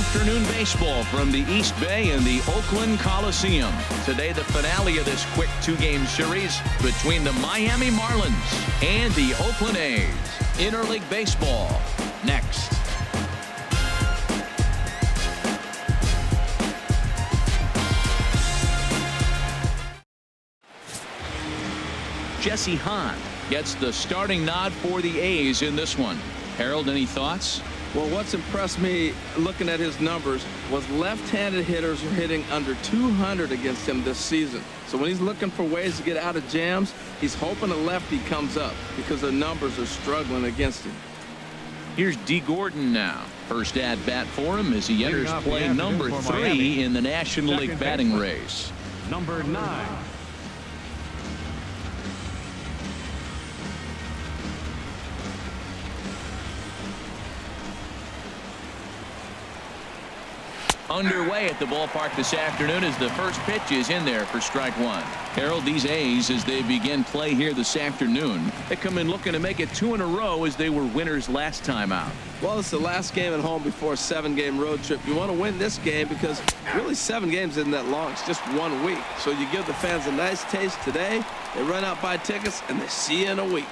afternoon baseball from the East Bay in the Oakland Coliseum. Today, the finale of this quick two-game series between the Miami Marlins and the Oakland A's. Interleague baseball next. Jesse Hahn gets the starting nod for the A's in this one. Harold, any thoughts? Well, what's impressed me looking at his numbers was left-handed hitters are hitting under 200 against him this season. So when he's looking for ways to get out of jams, he's hoping a lefty comes up because the numbers are struggling against him. Here's D. Gordon now. First at bat for him as he enters play number 3 in the National League batting race. Number 9. Underway at the ballpark this afternoon as the first pitch is in there for strike one. Harold, these A's, as they begin play here this afternoon, they come in looking to make it 2 in a row as they were winners last time out. Well, it's the last game at home before a 7-game road trip. You want to win this game because really 7 games isn't that long. It's just 1 week. So you give the fans a nice taste today. They run out, buy tickets, and they see you in a week.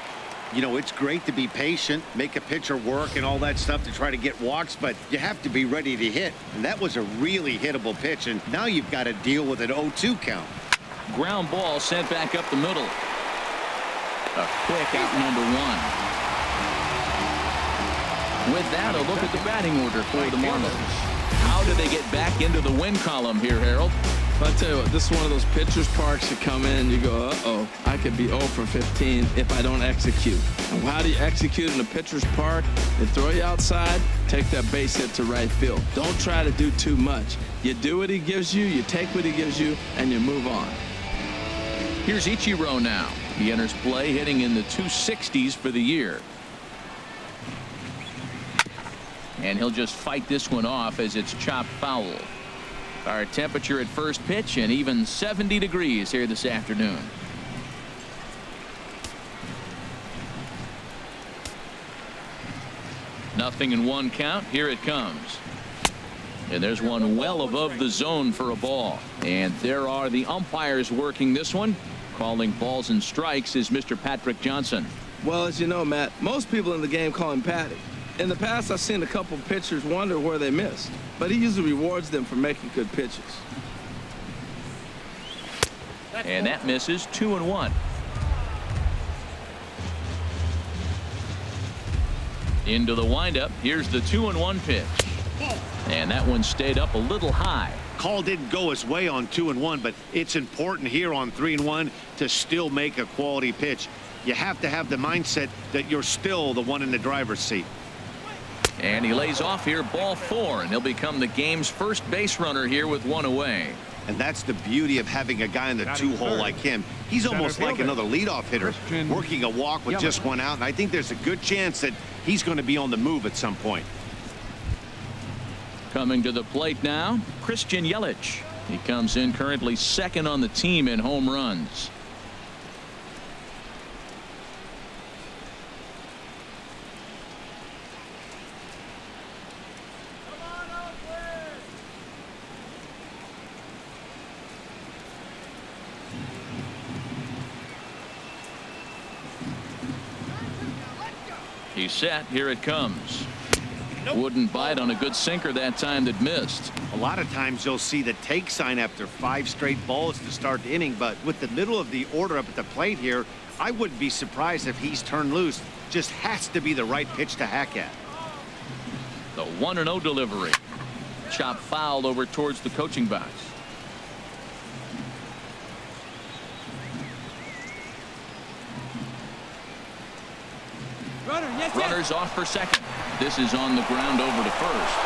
You know, it's great to be patient, make a pitcher work and all that stuff to try to get walks, but you have to be ready to hit. And that was a really hittable pitch, and now you've got to deal with an 0-2 count. Ground ball sent back up the middle. A quick out number 1. With that, a look at the batting order for the Marlins. How do they get back into the win column here, Harold? I'll tell you what, this is one of those pitcher's parks you come in and you go, uh-oh, I could be 0 for 15 if I don't execute. And how do you execute in a pitcher's park? They throw you outside, take that base hit to right field. Don't try to do too much. You do what he gives you, you take what he gives you, and you move on. Here's Ichiro now. He enters play hitting in the 260s for the year. And he'll just fight this one off as it's chopped foul. Our temperature at first pitch and even 70 degrees here this afternoon. Nothing in 1 count. Here it comes. And there's one well above the zone for a ball. And there are the umpires working this one. Calling balls and strikes is Mr. Patrick Johnson. Well, as you know, Matt, most people in the game call him Patty. In the past, I've seen a couple pitchers wonder where they missed, but he usually rewards them for making good pitches. And that misses. 2-1. Into the windup. Here's the 2-1 pitch. And that one stayed up a little high. Call didn't go his way on 2-1, but it's important here on 3-1 to still make a quality pitch. You have to have the mindset that you're still the one in the driver's seat. And he lays off here, ball 4, and he'll become the game's first base runner here with 1 away. And that's the beauty of having a guy in the 2-hole like him. He's almost like another leadoff hitter, working a walk with just 1 out, and I think there's a good chance that he's going to be on the move at some point. Coming to the plate now, Christian Yelich. He comes in currently 2nd on the team in home runs. He's set. Here it comes. Wouldn't bite on a good sinker that time that missed. A lot of times you'll see the take sign after 5 straight balls to start the inning, but with the middle of the order up at the plate here, I wouldn't be surprised if he's turned loose. Just has to be the right pitch to hack at. The 1-0 delivery. Chop foul over towards the coaching box. Runners off for second. This is on the ground over to first.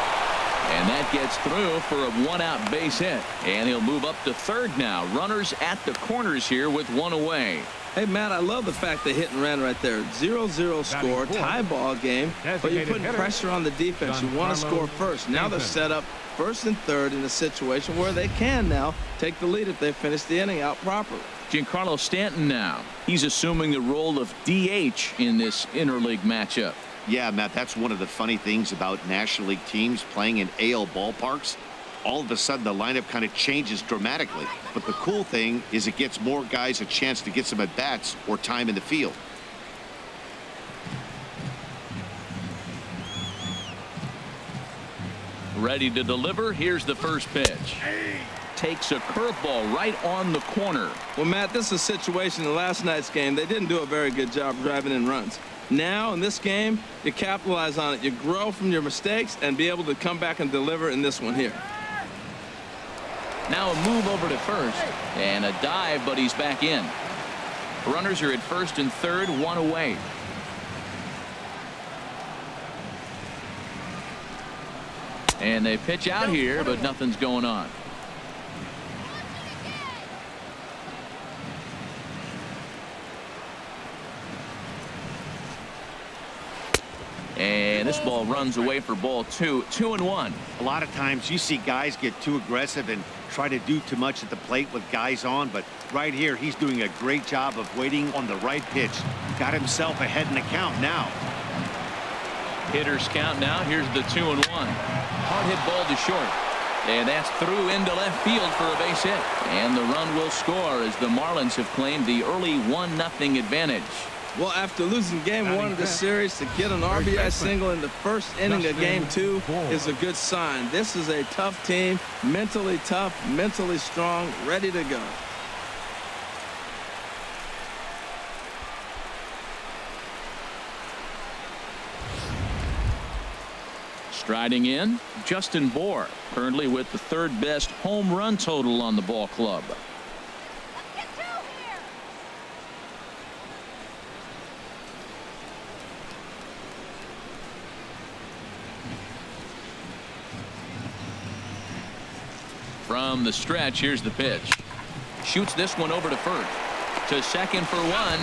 And that gets through for a 1-out base hit. And he'll move up to third now. Runners at the corners here with 1 away. Hey, Matt, I love the fact they hit and ran right there. 0-0 score, tie ball game, but you're putting pressure on the defense. You want to score first. Now they're set up 1st and 3rd in a situation where they can now take the lead if they finish the inning out properly. Giancarlo Stanton now. He's assuming the role of DH in this interleague matchup. Yeah, Matt, that's one of the funny things about National League teams playing in AL ballparks. All of a sudden, the lineup kind of changes dramatically. But the cool thing is it gets more guys a chance to get some at-bats or time in the field. Ready to deliver. Here's the first pitch. Takes a curveball right on the corner. Well, Matt, this is a situation in last night's game. They didn't do a very good job driving in runs. Now, in this game, you capitalize on it. You grow from your mistakes and be able to come back and deliver in this one here. Now a move over to first. And a dive, but he's back in. Runners are at first and third, one away. And they pitch out here, but nothing's going on. And this ball runs away for ball two. 2-1. A lot of times you see guys get too aggressive and try to do too much at the plate with guys on, but right here he's doing a great job of waiting on the right pitch. Got himself ahead in the count now. Hitters count now. Here's the 2-1. Hard hit ball to short. And that's through into left field for a base hit. And the run will score as the Marlins have claimed the early 1-0 advantage. Well, after losing game one of the series, to get an RBI single in the first inning of game two is a good sign. This is a tough team, mentally tough, mentally strong, ready to go. Striding in, Justin Bohr, currently with the third best home run total on the ball club. From the stretch, here's the pitch. Shoots this one over to first. To second for one.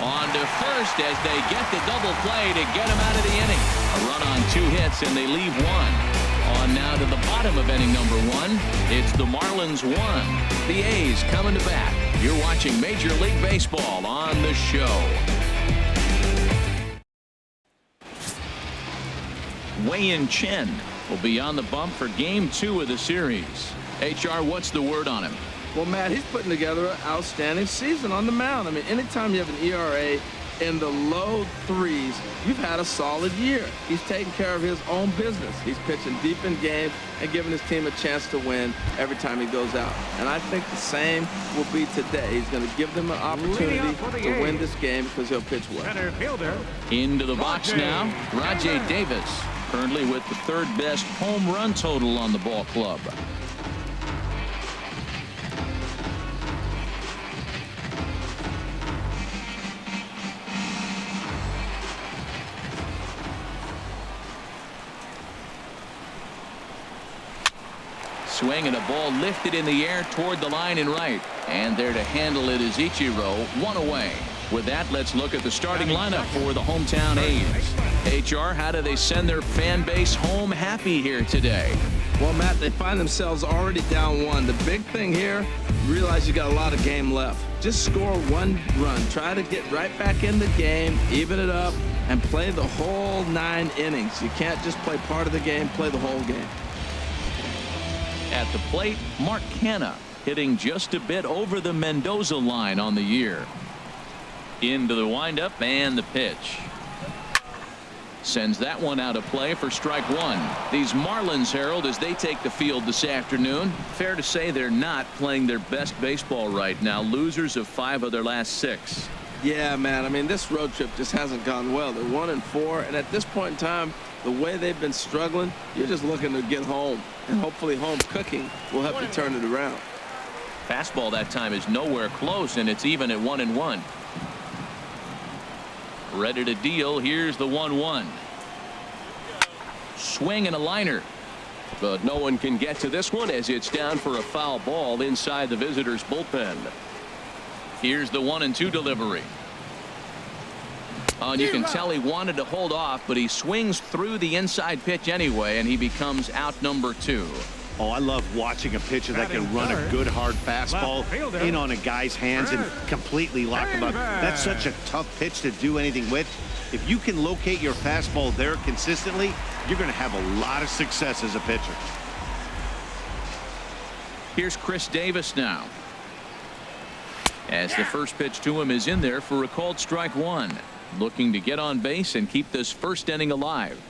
On to first as they get the double play to get him out of the inning. A run on 2 hits and they leave one. On now to the bottom of inning number 1. It's the Marlins 1. The A's coming to bat. You're watching Major League Baseball on the show. Wei-Yin Chen will be on the bump for game 2 of the series. HR, what's the word on him? Well, Matt, he's putting together an outstanding season on the mound. I mean, anytime you have an ERA in the low 3s, you've had a solid year. He's taking care of his own business. He's pitching deep in games and giving his team a chance to win every time he goes out. And I think the same will be today. He's going to give them an opportunity to win this game because he'll pitch well. Into the box now, Rajay Davis, currently with the third best home run total on the ball club. Swing and a ball lifted in the air toward the line and right. And there to handle it is Ichiro, one away. With that, let's look at the starting lineup for the hometown A's. HR, how do they send their fan base home happy here today? Well, Matt, they find themselves already down 1. The big thing here, realize you got a lot of game left. Just score 1 run. Try to get right back in the game, even it up, and play the whole 9 innings. You can't just play part of the game, play the whole game. At the plate, Mark Canha hitting just a bit over the Mendoza line on the year. Into the windup and the pitch. Sends that one out of play for strike 1. These Marlins, Harold, as they take the field this afternoon, fair to say they're not playing their best baseball right now. Losers of 5 of their last 6. Yeah, man. I mean, this road trip just hasn't gone well. They're 1-4, and at this point in time, the way they've been struggling, you're just looking to get home, and hopefully home cooking will help you turn it around. Fastball that time is nowhere close, and it's even at 1-1. Ready to deal. Here's the 1-1. Swing and a liner. But no one can get to this one as it's down for a foul ball inside the visitors' bullpen. Here's the 1-2 delivery. And you can tell he wanted to hold off, but he swings through the inside pitch anyway, and he becomes out number 2. Oh, I love watching a pitcher that can run a good hard fastball in on a guy's hands and completely lock him up. That's such a tough pitch to do anything with. If you can locate your fastball there consistently, you're going to have a lot of success as a pitcher. Here's Chris Davis now. As the first pitch to him is in there for a called strike one. Looking to get on base and keep this first inning alive.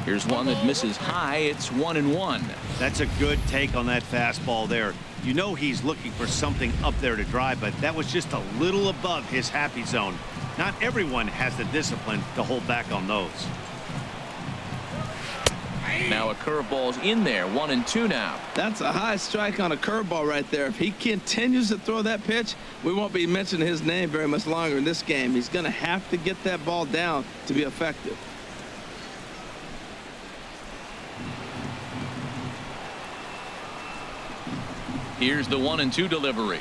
Here's one that misses high. It's 1-1. That's a good take on that fastball there. You know he's looking for something up there to drive, but that was just a little above his happy zone. Not everyone has the discipline to hold back on those. Now a curveball's in there. 1-2 now. That's a high strike on a curveball right there. If he continues to throw that pitch, we won't be mentioning his name very much longer in this game. He's going to have to get that ball down to be effective. Here's the 1-2 delivery.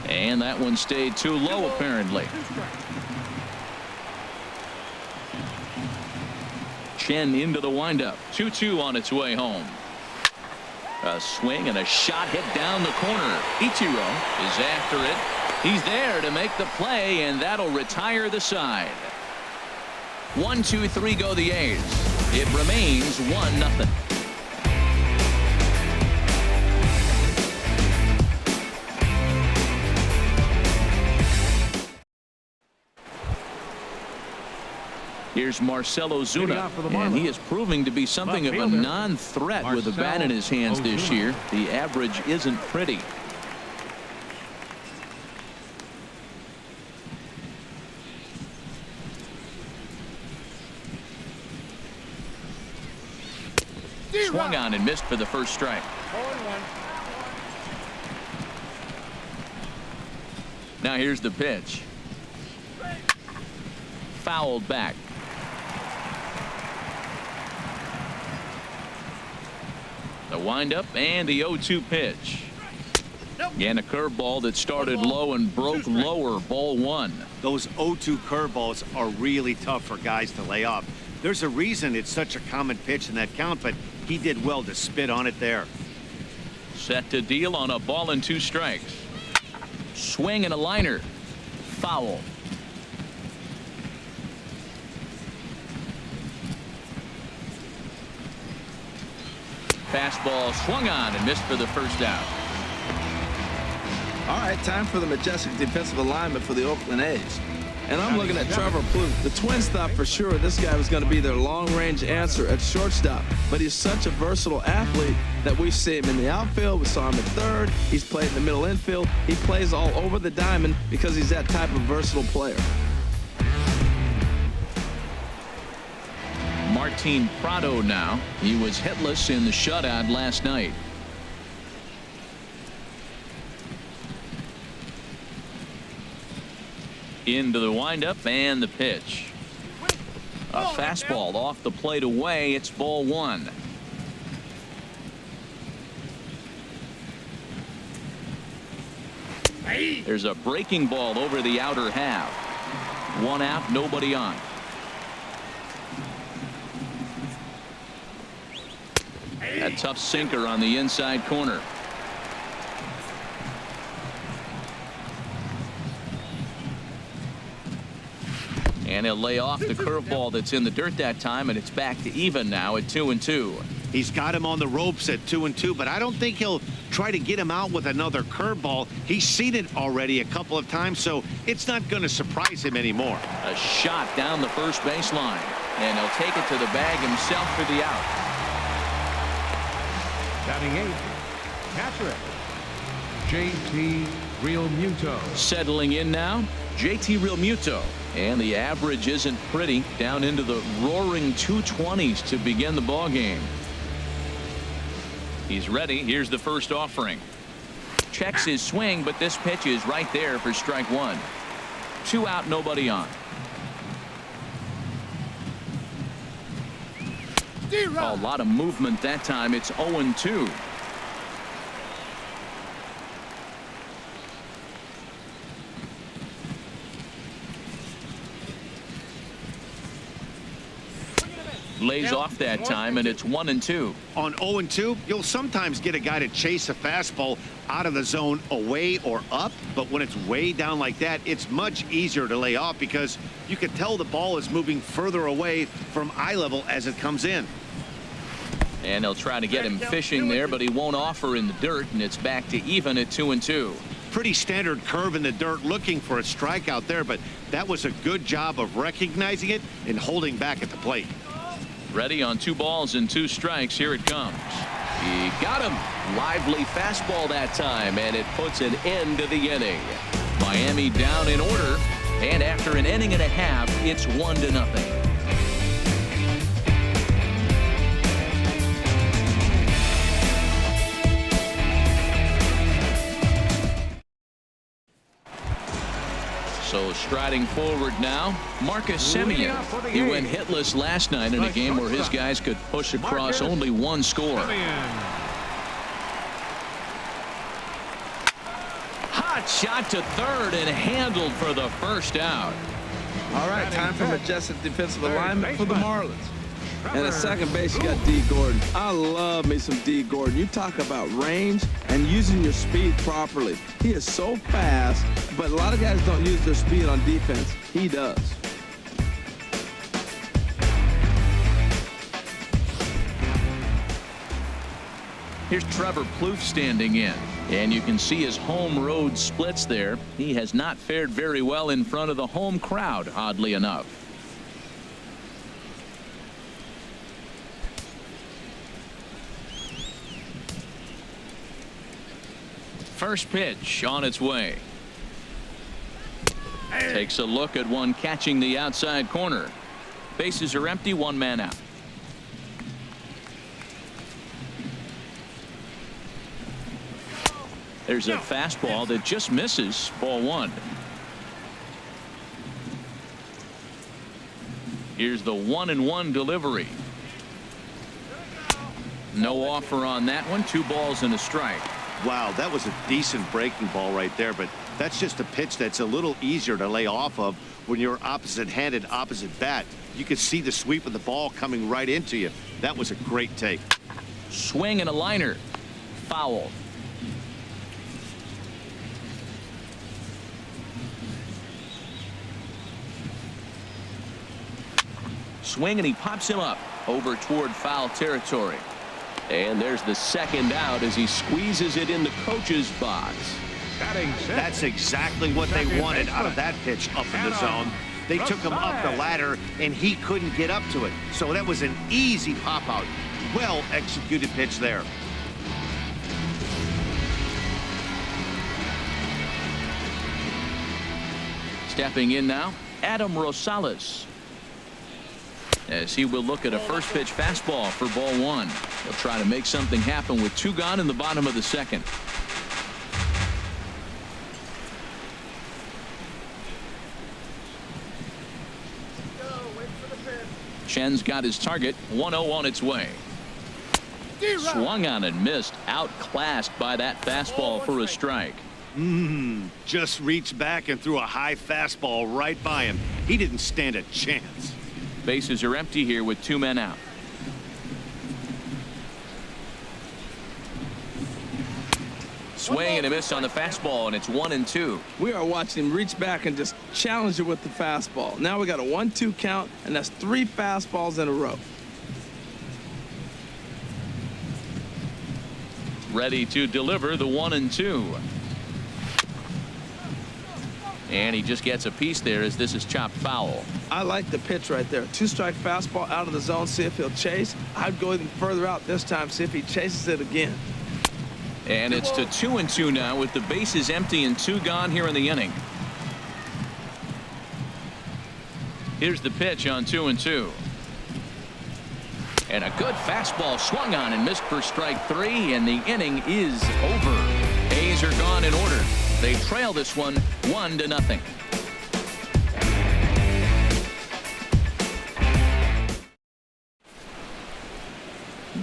And that one stayed too low, apparently. Chen into the windup. 2-2 on its way home. A swing and a shot hit down the corner. Ichiro is after it. He's there to make the play, and that'll retire the side. 1-2-3 go the A's. It remains 1-0. Here's Marcelo Zuna, and he is proving to be something of a non-threat with a bat in his hands this year. The average isn't pretty. Swung on and missed for the first strike. Now here's the pitch. Fouled back. The windup and the 0-2 pitch. And a curveball that started low and broke lower. Ball one. Those 0-2 curveballs are really tough for guys to lay off. There's a reason it's such a common pitch in that count, but he did well to spit on it there. Set to deal on a ball and 2 strikes. Swing and a liner. Foul. Fastball swung on and missed for the first out. All right, time for the majestic defensive alignment for the Oakland A's. And I'm looking at Trevor Pluto. The Twins thought for sure this guy was going to be their long-range answer at shortstop. But he's such a versatile athlete that we see him in the outfield. We saw him at third. He's played in the middle infield. He plays all over the diamond because he's that type of versatile player. Martin Prado now. He was hitless in the shutout last night. Into the windup and the pitch. A fastball off the plate away. It's ball one. There's a breaking ball over the outer half. 1 out, nobody on. A tough sinker on the inside corner. And he'll lay off the curveball that's in the dirt that time, and it's back to even now at 2-2. He's got him on the ropes at 2-2, but I don't think he'll try to get him out with another curveball. He's seen it already a couple of times, so it's not going to surprise him anymore. A shot down the first baseline, and he'll take it to the bag himself for the out. Batting 8, catcher, JT Realmuto. Settling in now, JT Realmuto. And the average isn't pretty, down into the roaring 220s to begin the ball game. He's ready. Here's the first offering. Checks his swing, but this pitch is right there for strike one. 2 out, nobody on. A lot of movement that time. It's 0-2. Lays off that time, and it's 1-2. On 0-2, you'll sometimes get a guy to chase a fastball out of the zone away or up, but when it's way down like that, it's much easier to lay off because you can tell the ball is moving further away from eye level as it comes in. And they'll try to get him fishing there, but he won't offer in the dirt, and it's back to even at 2-2. Pretty standard curve in the dirt, looking for a strikeout there, but that was a good job of recognizing it and holding back at the plate. Ready on 2 balls and 2 strikes. Here it comes. He got him. Lively fastball that time, and it puts an end to the inning. Miami down in order, and after an inning and a half, it's 1-0. So striding forward now, Marcus Semien. He went hitless last night in a game where his guys could push across only 1 score. Hot shot to third and handled for the first out. All right, time for majestic defensive alignment for the Marlins. And at second base, you got D. Gordon. I love me some D. Gordon. You talk about range and using your speed properly. He is so fast, but a lot of guys don't use their speed on defense. He does. Here's Trevor Pluto standing in, and you can see his home road splits there. He has not fared very well in front of the home crowd, oddly enough. First pitch on its way. Takes a look at one catching the outside corner. Bases are empty, 1 man out. There's a fastball that just misses. Ball 1. Here's the 1-1 delivery. No offer on that one. 2 balls and a strike. Wow, that was a decent breaking ball right there, but that's just a pitch that's a little easier to lay off of when you're opposite-handed, opposite bat. You could see the sweep of the ball coming right into you. That was a great take. Swing and a liner. Foul. Swing and he pops him up over toward foul territory. And there's the second out as he squeezes it in the coach's box. That's exactly what they wanted out of that pitch up in the zone. They took him up the ladder, and he couldn't get up to it. So that was an easy pop-out. Well-executed pitch there. Stepping in now, Adam Rosales. As he will look at a first pitch fastball for ball 1. He'll try to make something happen with 2 gone in the bottom of the second. Chen's got his target. 1-0 on its way. Swung on and missed. Outclassed by that fastball for a strike. Just reached back and threw a high fastball right by him. He didn't stand a chance. Bases are empty here with 2 men out. Swing and a miss on the fastball, and it's 1-2. We are watching him reach back and just challenge it with the fastball. Now we got a 1-2 count, and that's 3 fastballs in a row. Ready to deliver the 1-2. And he just gets a piece there as this is chopped foul. I like the pitch right there. 2-strike fastball out of the zone, see if he'll chase. I'd go even further out this time, see if he chases it again. And it's to 2-2 now with the bases empty and 2 gone here in the inning. Here's the pitch on 2-2. And a good fastball swung on and missed for strike 3, and the inning is over. A's are gone in order. They trail this one 1-0.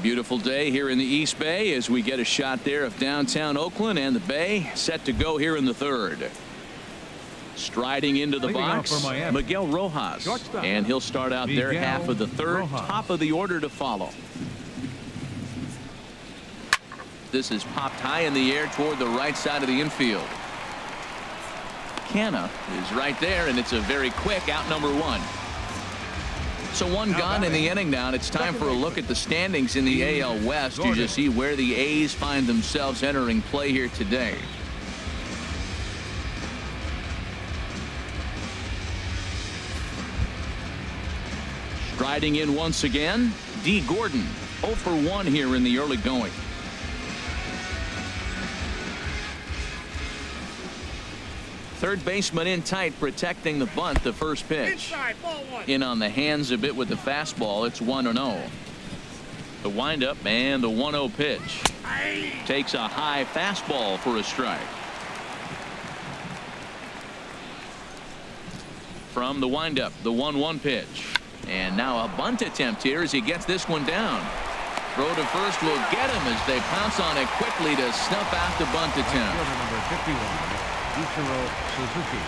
Beautiful day here in the East Bay as we get a shot there of downtown Oakland and the Bay set to go here in the 3rd. Striding into the Leading off box, for Miami, Miguel Rojas. shortstop, And he'll start out their Miguel half of the third. Rojas. Top of the order to follow. This is popped high in the air toward the right side of the infield. Canna is right there, and it's a very quick out number one. So one gone in the inning now, and it's time for a look at the standings in the AL West to just see where the A's find themselves entering play here today. Striding in once again, D. Gordon, 0 for 1 here in the early going. Third baseman in tight, protecting the bunt. The first pitch. In on the hands a bit with the fastball. It's 1-0. The windup and the 1-0 pitch. Takes a high fastball for a strike. From the windup, the 1-1 pitch. And now a bunt attempt here as he gets this one down. Throw to first will get him as they pounce on it quickly to snuff out the bunt attempt. Number 51, Ichiro Suzuki.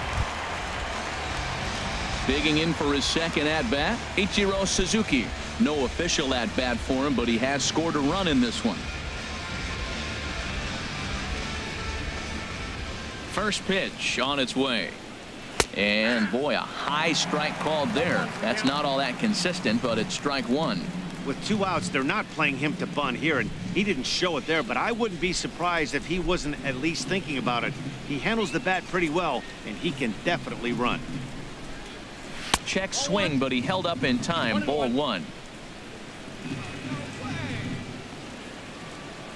Digging in for his second at-bat, Ichiro Suzuki. No official at-bat for him, but he has scored a run in this one. First pitch on its way. And boy, a high strike called there. That's not all that consistent, but it's strike one. With 2 outs, they're not playing him to bunt here, and he didn't show it there, but I wouldn't be surprised if he wasn't at least thinking about it. He handles the bat pretty well, and he can definitely run. Check swing, but he held up in time. Ball one.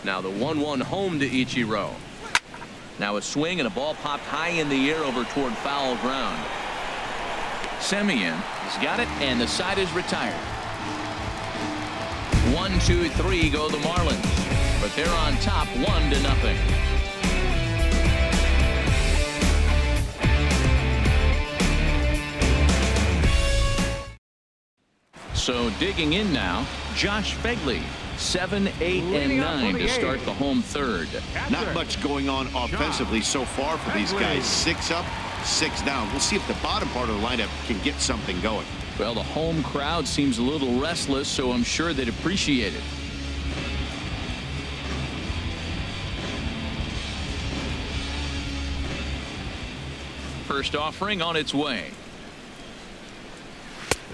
Now the 1-1 home to Ichiro. Now a swing and a ball popped high in the air over toward foul ground. Semien has got it, and the side is retired. 1, 2, 3 go the Marlins, but they're on top 1-0. So digging in now, Josh Phegley, 7, 8, and 9 to start the home third. Not much going on offensively so far for these guys. 6 up, 6 down. We'll see if the bottom part of the lineup can get something going. Well, the home crowd seems a little restless, so I'm sure they'd appreciate it. First offering on its way.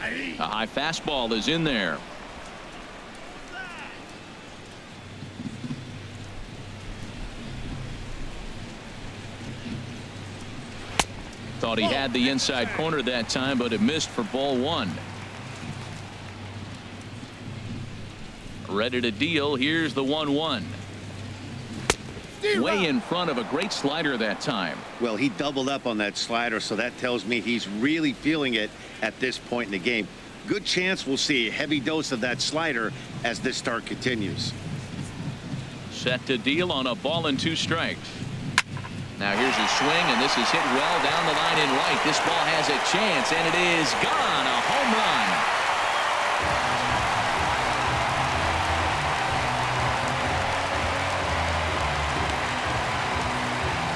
A high fastball is in there. Thought he had the inside corner that time, but it missed for ball one. Ready to deal. Here's the 1-1. Way in front of a great slider that time. Well, he doubled up on that slider, so that tells me he's really feeling it at this point in the game. Good chance we'll see a heavy dose of that slider as this start continues. Set to deal on a ball and 2 strikes. Now here's a swing, and this is hit well down the line in right. This ball has a chance, and it is gone. A home run.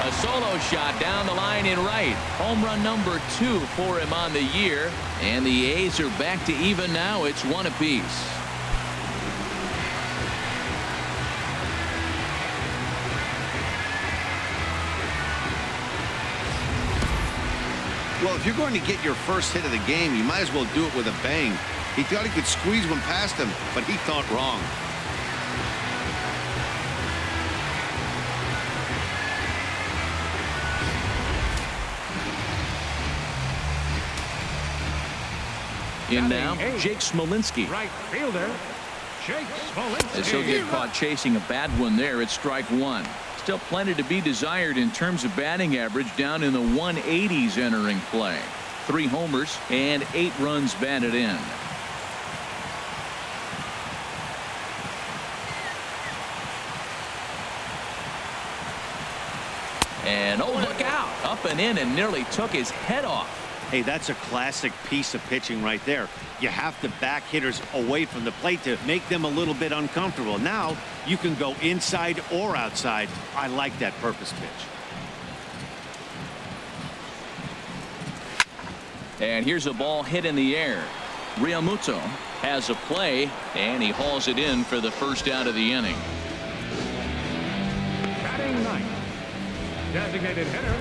A solo shot down the line in right. Home run number 2 for him on the year. And the A's are back to even now. It's 1 apiece. Well, if you're going to get your first hit of the game, you might as well do it with a bang. He thought he could squeeze one past him, but he thought wrong. In now, Jake Smilinski. Right fielder, Jake Smilinski. As he'll get caught chasing a bad one there, it's strike 1. Still plenty to be desired in terms of batting average, down in the 180s entering play. 3 homers and 8 runs batted in. And oh, look out. Up and in and nearly took his head off. Hey, that's a classic piece of pitching right there. You have to back hitters away from the plate to make them a little bit uncomfortable. Now you can go inside or outside. I like that purpose pitch. And here's a ball hit in the air. Realmuto has a play, and he hauls it in for the first out of the inning. Batting ninth, designated hitter,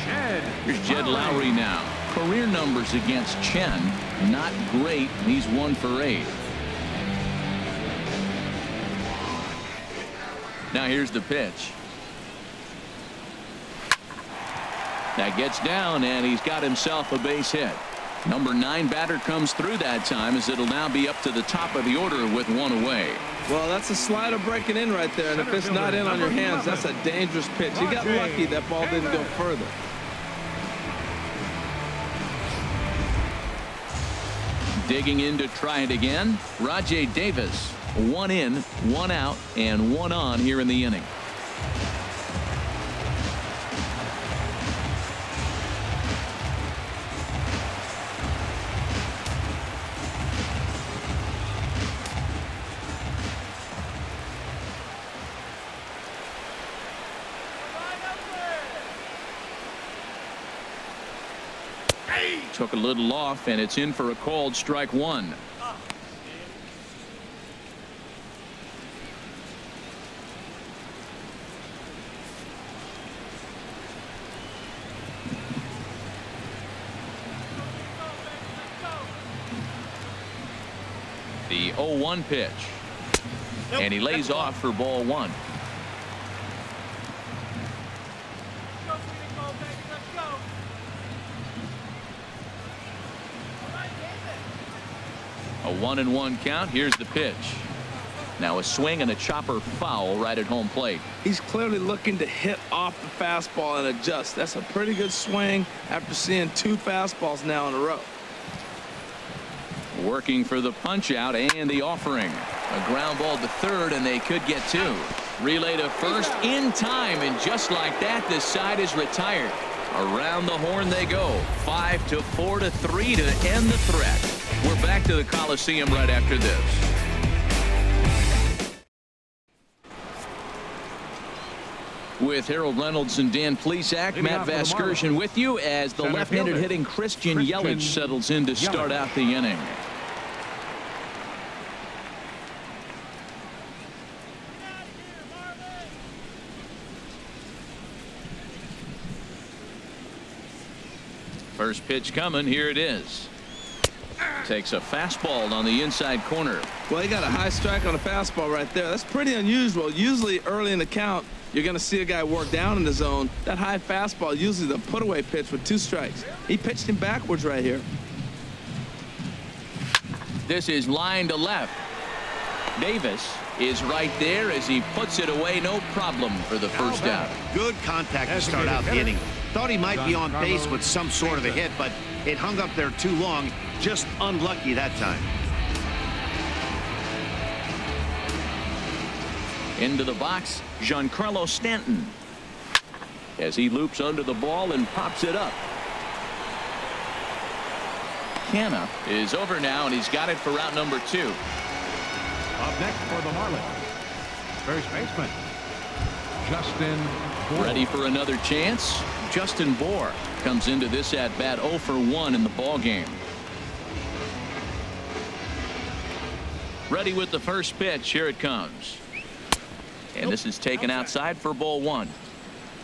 Jed. Here's Jed Lowry now. Career numbers against Chen, not great. He's 1 for 8. Now here's the pitch. That gets down, and he's got himself a base hit. Number 9 batter comes through that time, as it'll now be up to the top of the order with 1 away. Well, that's a slider breaking in right there, and if it's not in on your hands, that's a dangerous pitch. He got lucky that ball didn't go further. Digging in to try it again, Rajai Davis. 1 in, 1 out, and 1 on here in the inning. Took a little off, and it's in for a called strike 1. The 0-1 pitch. And he lays off for ball 1. A 1-1 count. Here's the pitch. Now a swing and a chopper foul right at home plate. He's clearly looking to hit off the fastball and adjust. That's a pretty good swing after seeing 2 fastballs now in a row. Working for the punch out and the offering. A ground ball to third, and they could get 2. Relay to first in time, and just like that, this side is retired. Around the horn they go. 5-4 to 3 to end the threat. We're back to the Coliseum right after this. With Harold Reynolds and Dan Plesac, Matt Vasgersian with you as the left-handed hitting Christian Yelich settles in to start out the inning. First pitch coming. Here it is. Takes a fastball on the inside corner. Well, he got a high strike on a fastball right there. That's pretty unusual. Usually early in the count, you're going to see a guy work down in the zone. That high fastball, usually the put-away pitch with 2 strikes. He pitched him backwards right here. This is line to left. Davis is right there as he puts it away. No problem for the first out. Good contact to start out the inning. Thought he might be on base with some sort of a hit, but it hung up there too long. Just unlucky that time. Into the box, Giancarlo Stanton, as he loops under the ball and pops it up. Canna is over now, and he's got it for route number 2. Up next for the Marlins, first baseman, Justin Bour. Ready for another chance? Justin Bour comes into this at bat 0 for 1 in the ball game. Ready with the first pitch. Here it comes. And this is taken outside for ball 1.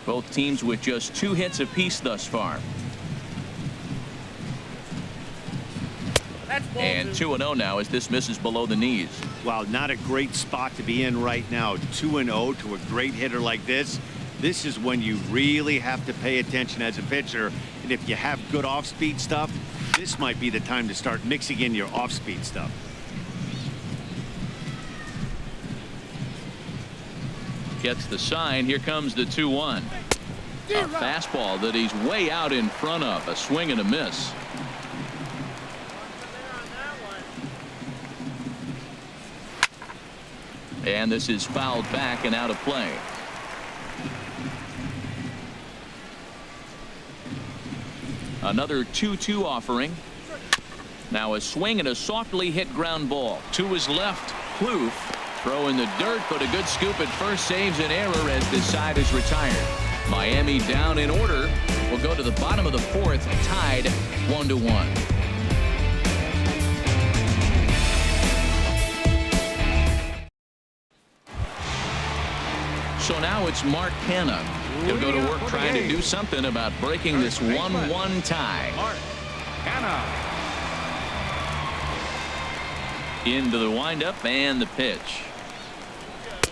Both teams with just 2 hits apiece thus far. And 2-0 now as this misses below the knees. Wow, not a great spot to be in right now. 2-0 to a great hitter like this. This is when you really have to pay attention as a pitcher. And if you have good off-speed stuff, this might be the time to start mixing in your off-speed stuff. Gets the sign. Here comes the 2-1. A fastball that he's way out in front of. A swing and a miss. And this is fouled back and out of play. Another 2-2 offering. Now a swing and a softly hit ground ball to his left. Plouffe throw in the dirt, but a good scoop at first saves an error as this side is retired. Miami down in order We'll go to the bottom of the fourth, tied 1-1. So now it's Mark Hanna. He'll go to work trying to do something about breaking this 1-1 tie. Mark Hanna. Into the windup and the pitch.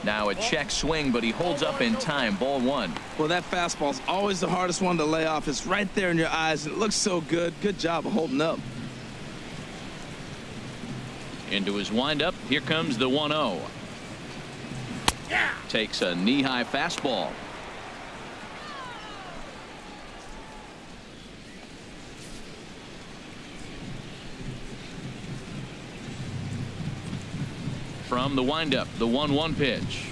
Now a check swing, but he holds up in time. Ball one. Well, that fastball's always the hardest one to lay off. It's right there in your eyes. It looks so good. Good job of holding up. Into his windup. Here comes the 1-0. Takes a knee-high fastball. From the windup, the 1-1 pitch.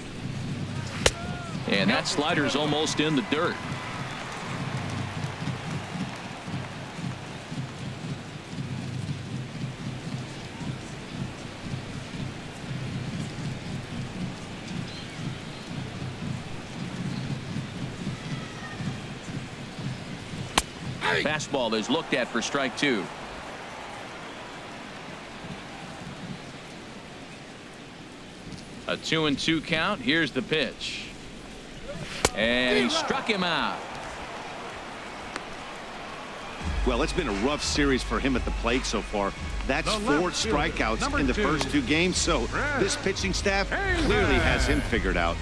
And that slider's almost in the dirt. Fastball is looked at for strike two. A 2-2 count. Here's the pitch. And he struck him out. Well, it's been a rough series for him at the plate so far. That's 4 strikeouts in the first 2 games, so this pitching staff clearly has him figured out.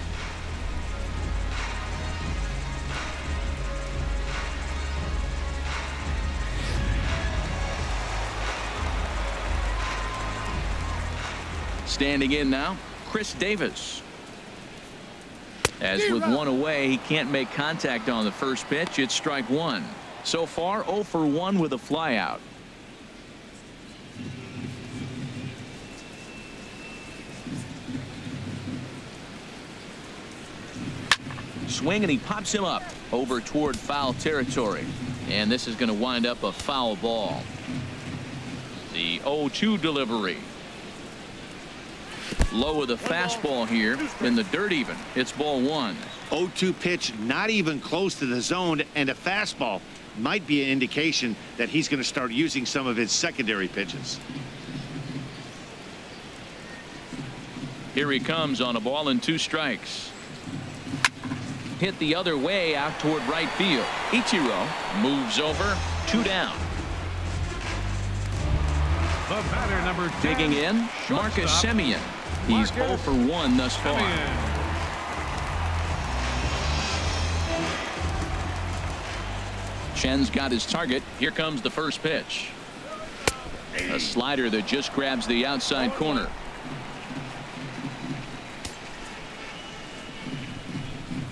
Standing in now, Chris Davis. As with one away, he can't make contact on the first pitch. It's strike one. So far, 0 for 1 with a flyout. Swing, and he pops him up over toward foul territory. And this is going to wind up a foul ball. The 0-2 delivery. Low of the fastball here in the dirt even. It's ball one. 0-2 pitch, not even close to the zone, and a fastball might be an indication that he's going to start using some of his secondary pitches. Here he comes on a ball and 2 strikes. Hit the other way out toward right field. Ichiro moves over. 2 down. The batter, number 10, Digging in, Marcus Semien. He's 0 for 1 thus far. Chen's got his target. Here comes the first pitch. A slider that just grabs the outside corner.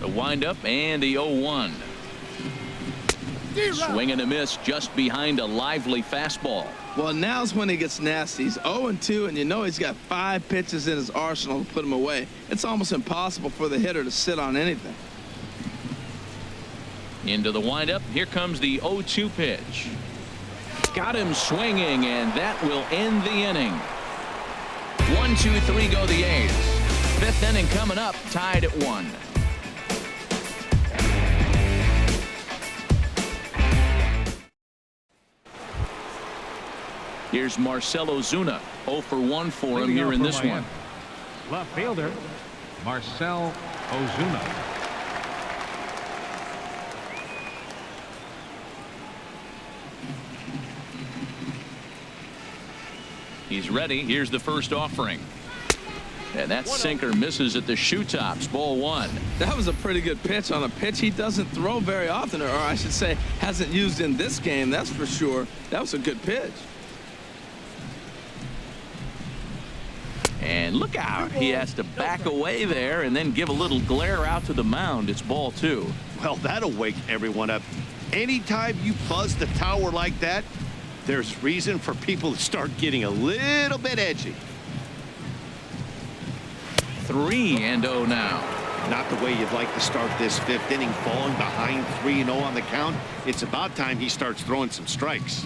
The windup and the 0-1. Swing and a miss just behind a lively fastball. Well, now's when he gets nasty. He's 0-2, and you know he's got 5 pitches in his arsenal to put him away. It's almost impossible for the hitter to sit on anything. Into the windup. Here comes the 0-2 pitch. Got him swinging, and that will end the inning. 1, 2, 3 go the A's. 5th inning coming up, tied at 1. Here's Marcell Ozuna. 0 for 1 for him here in this one. Left fielder, Marcell Ozuna. He's ready. Here's the first offering. And that sinker misses at the shoe tops. Ball one. That was a pretty good pitch on a pitch he doesn't throw very often, or I should say hasn't used in this game, that's for sure. That was a good pitch. And look out. He has to back away there and then give a little glare out to the mound. It's ball two. Well, that'll wake everyone up. Anytime you buzz the tower like that, there's reason for people to start getting a little bit edgy. 3-0 now. Not the way you'd like to start this 5th inning, falling behind 3-0 on the count. It's about time he starts throwing some strikes.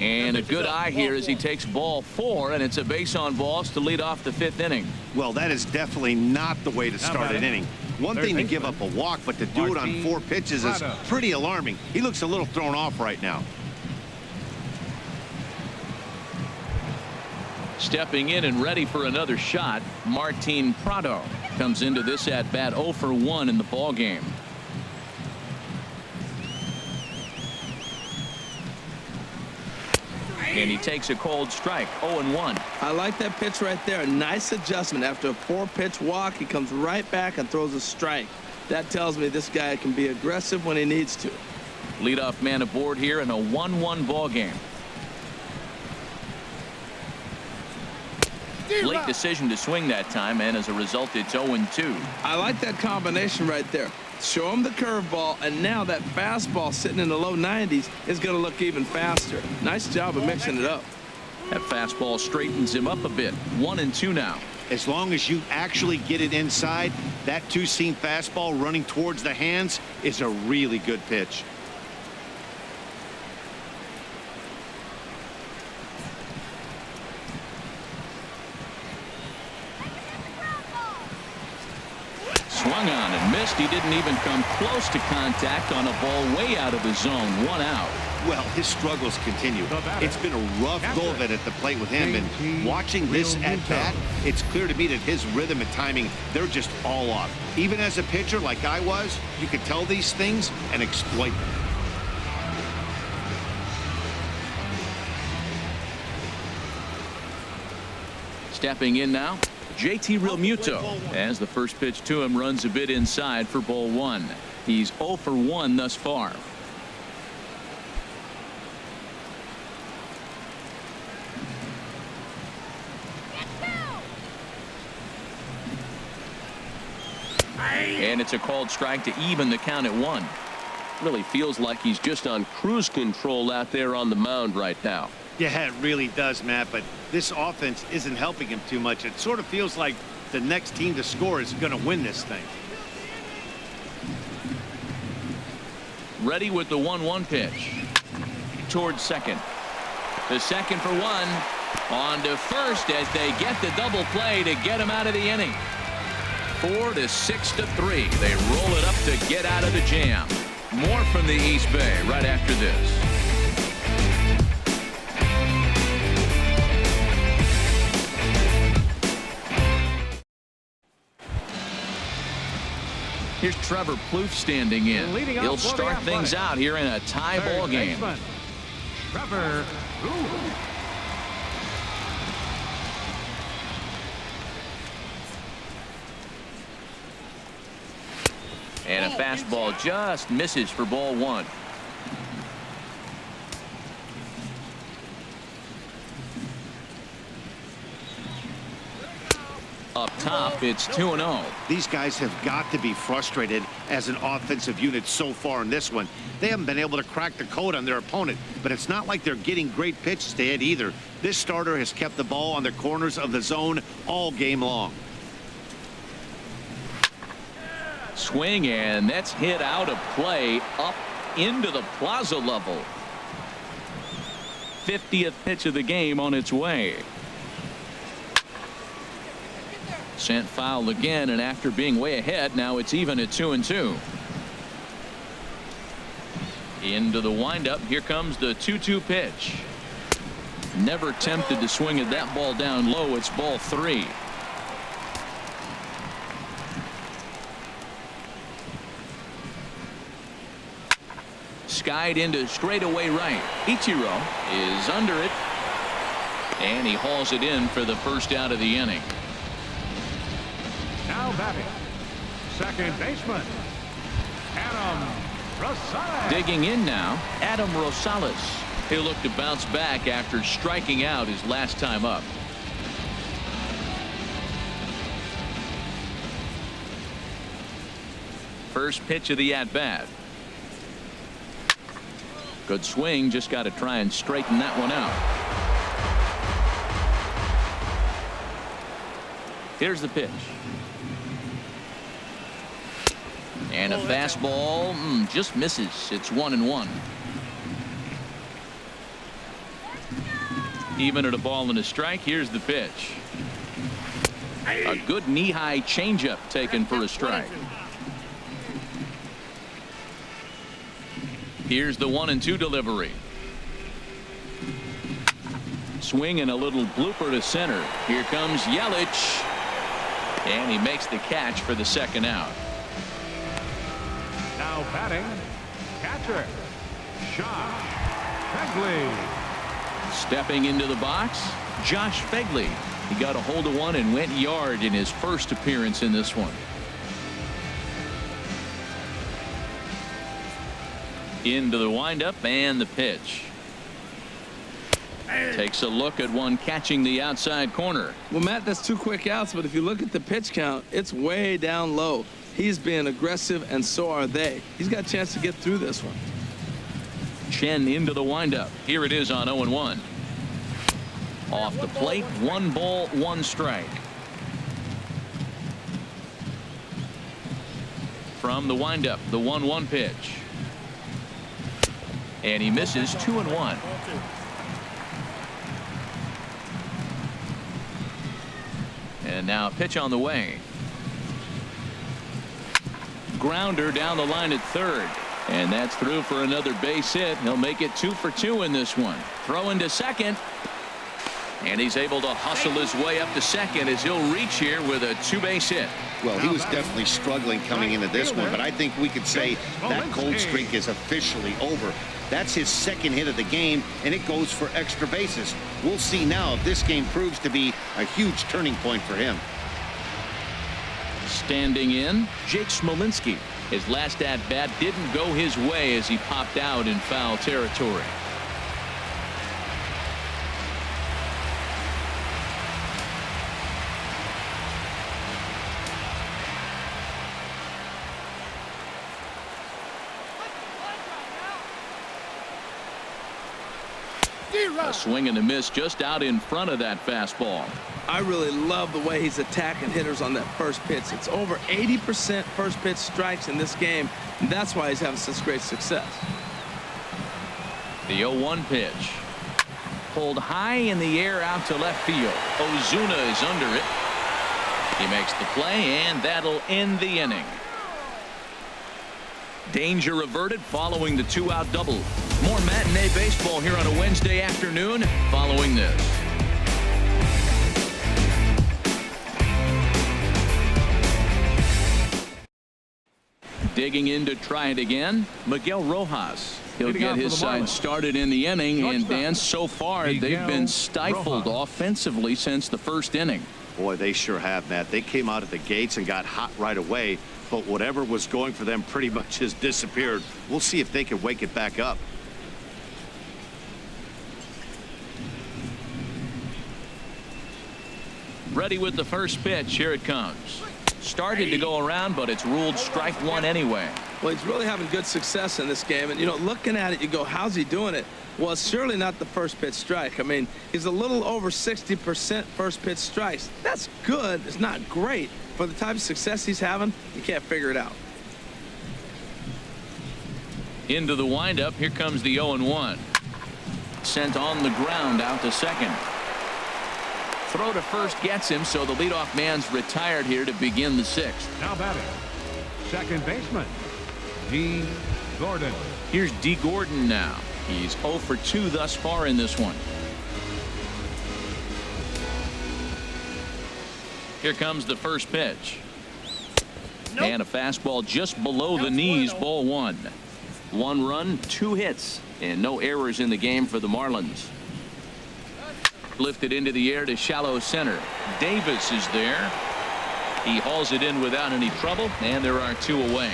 And a good eye here as he takes ball 4, and it's a base on balls to lead off the 5th inning. Well, that is definitely not the way to start an inning. One thing to give up a walk, but to do it on 4 pitches is pretty alarming. He looks a little thrown off right now. Stepping in and ready for another shot, Martin Prado comes into this at bat 0 for 1 in the ball game. And he takes a cold strike, 0-1. I like that pitch right there. Nice adjustment. After a 4-pitch walk, he comes right back and throws a strike. That tells me this guy can be aggressive when he needs to. Leadoff man aboard here in a 1-1 ball game. Late decision to swing that time, and as a result, it's 0-2. I like that combination right there. Show him the curveball, and now that fastball sitting in the low 90s is going to look even faster. Nice job of mixing it up. That fastball straightens him up a bit. 1-2 now. As long as you actually get it inside, that 2-seam fastball running towards the hands is a really good pitch. Swung on and missed. He didn't even come close to contact on a ball way out of the zone. 1 out. Well, his struggles continue. It's been a rough go of it at the plate with him, and watching this at bat, it's clear to me that his rhythm and timing, they're just all off. Even as a pitcher like I was, you could tell these things and exploit them. Stepping in now, JT Realmuto, as the first pitch to him runs a bit inside for ball 1. He's 0 for 1 thus far. And it's a called strike to even the count at 1. Really feels like he's just on cruise control out there on the mound right now. Yeah, it really does, Matt, but this offense isn't helping him too much. It sort of feels like the next team to score is going to win this thing. Ready with the 1-1 pitch. Towards second. The second for 1. On to first as they get the double play to get him out of the inning. 4 to 6 to 3. They roll it up to get out of the jam. More from the East Bay right after this. Here's Trevor Pluto standing in. He'll start things out here in a tie ball game. Trevor Pluto. And a fastball just misses for ball 1. Up top, it's 2-0. These guys have got to be frustrated as an offensive unit so far in this one. They haven't been able to crack the code on their opponent, but it's not like they're getting great pitches to hit either. This starter has kept the ball on the corners of the zone all game long. Swing, and that's hit out of play up into the plaza level. 50th pitch of the game on its way. Sent foul again, and after being way ahead, now it's even at 2-2. Into the windup. Here comes the 2-2 pitch. Never tempted to swing at that ball down low. It's ball 3. Skied into straightaway right. Ichiro is under it, and he hauls it in for the first out of the inning. Now batting, second baseman, Adam Rosales. Digging in now, Adam Rosales. He'll look to bounce back after striking out his last time up. First pitch of the at-bat. Good swing, just got to try and straighten that one out. Here's the pitch. And a fastball just misses. It's 1-1. Even at a ball and a strike, here's the pitch. A good knee-high changeup taken for a strike. Here's the 1-2 delivery. Swing and a little blooper to center. Here comes Yelich. And he makes the catch for the second out. Now batting, catcher, Josh Begley. Stepping into the box, Josh Begley. He got a hold of one and went yard in his first appearance in this one. Into the windup and the pitch. Takes a look at one catching the outside corner. Well, Matt, that's 2 quick outs, but if you look at the pitch count, it's way down low. He's being aggressive, and so are they. He's got a chance to get through this one. Chen into the windup. Here it is on 0-1. Off the plate, 1 ball, 1 strike. From the windup, the 1-1 pitch. And he misses 2-1. And now a pitch on the way. Grounder down the line at third. And that's through for another base hit. He'll make it 2 for 2 in this one. Throw into second. And he's able to hustle his way up to second as he'll reach here with a 2-base hit. Well, he was definitely struggling coming into this one, but I think we could say that cold streak is officially over. That's his second hit of the game, and it goes for extra bases. We'll see now if this game proves to be a huge turning point for him. Standing in, Jake Smilinski. His last at-bat didn't go his way as he popped out in foul territory. A swing and a miss just out in front of that fastball. I really love the way he's attacking hitters on that first pitch. It's over 80% first pitch strikes in this game, and that's why he's having such great success. The 0-1 pitch. Pulled high in the air out to left field. Ozuna is under it. He makes the play, and that'll end the inning. Danger averted following the 2-out double. More matinee baseball here on a Wednesday afternoon following this. Digging in to try it again, Miguel Rojas. He'll get his side started in the inning, and Dan, so far they've been stifled offensively since the first inning. Boy, they sure have, Matt. They came out of the gates and got hot right away, but whatever was going for them pretty much has disappeared. We'll see if they can wake it back up. Ready with the first pitch. Here it comes. Started to go around, but it's ruled strike 1 anyway. Well, he's really having good success in this game, and you know, looking at it, you go, how's he doing it? Well, it's surely not the first pitch strike. I mean, he's a little over 60% first pitch strikes. That's good. It's not great. For the type of success he's having, you can't figure it out. Into the windup. Here comes the 0-1. Sent on the ground out to second. Throw to first gets him, so the leadoff man's retired here to begin the 6th. Now batting, second baseman, D. Gordon. Here's D. Gordon now. He's 0 for 2 thus far in this one. Here comes the first pitch. And a fastball just below the knees, ball 1. 1 run, 2 hits, and no errors in the game for the Marlins. Lifted into the air to shallow center. Davis is there. He hauls it in without any trouble, and there are 2 away.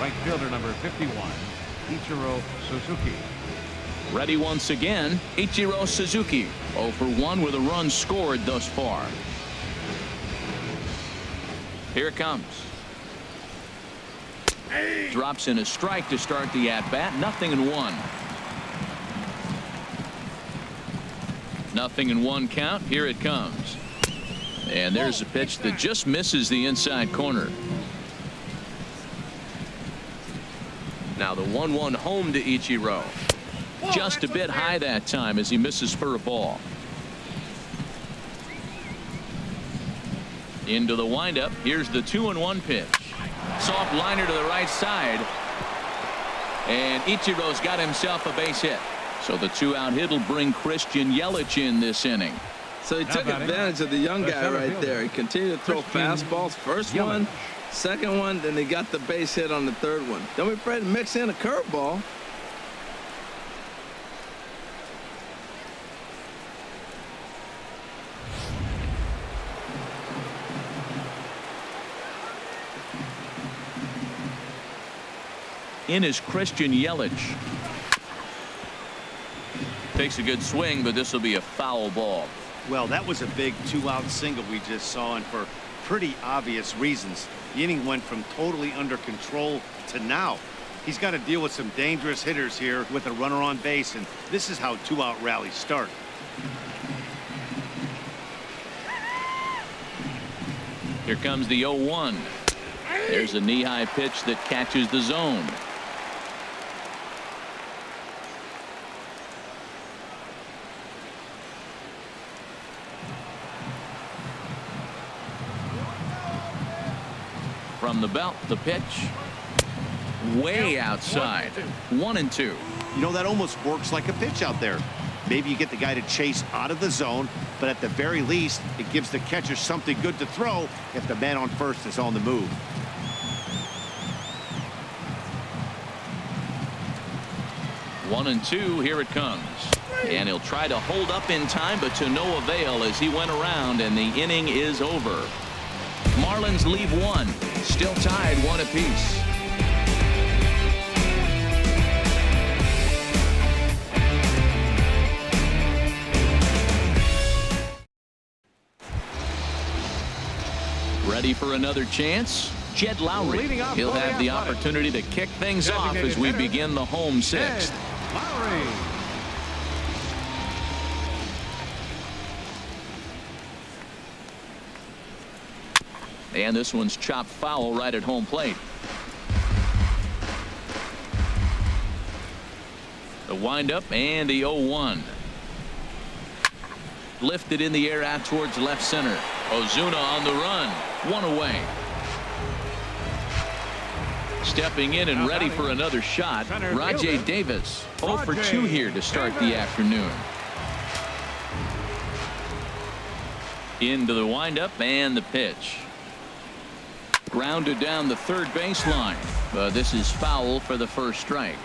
Right fielder number 51, Ichiro Suzuki. Ready once again, Ichiro Suzuki. 0 for 1 with a run scored thus far. Here it comes. Drops in a strike to start the at-bat. 0-1. 0-1 count. Here it comes. And there's a pitch that just misses the inside corner. Now the 1-1 home to Ichiro. Just a bit high that time as he misses for a ball. Into the windup. Here's the 2-1 pitch. Soft liner to the right side. And Ichiro's got himself a base hit. So the 2-out hit will bring Christian Yelich in this inning. So he took advantage of the young guy right there. He continued to throw fastballs. First one, second one, then he got the base hit on the third one. Don't be afraid to mix in a curveball. In is Christian Yelich. Takes a good swing, but this will be a foul ball. Well, that was a big 2-out single we just saw, and for pretty obvious reasons. The inning went from totally under control to now. He's got to deal with some dangerous hitters here with a runner on base, and this is how 2-out rallies start. Here comes the 0-1. There's a knee-high pitch that catches the zone. From the belt, the pitch way outside. 1-2. You know, that almost works like a pitch out there. Maybe you get the guy to chase out of the zone, but at the very least, it gives the catcher something good to throw if the man on first is on the move. One and two. Here it comes. And he'll try to hold up in time, but to no avail as he went around, and the inning is over. Marlins leave one. Still tied 1 apiece. Ready for another chance? Jed Lowry. He'll have the opportunity to kick things off as we begin the home sixth. Lowry. And this one's chopped foul right at home plate. The windup and the 0-1. Lifted in the air out towards left center. Ozuna on the run. 1 away. Stepping in and ready for another shot, Rajay Davis. 0 for 2 here to start the afternoon. Into the windup and the pitch. Grounded down the third baseline. This is foul for the first strike.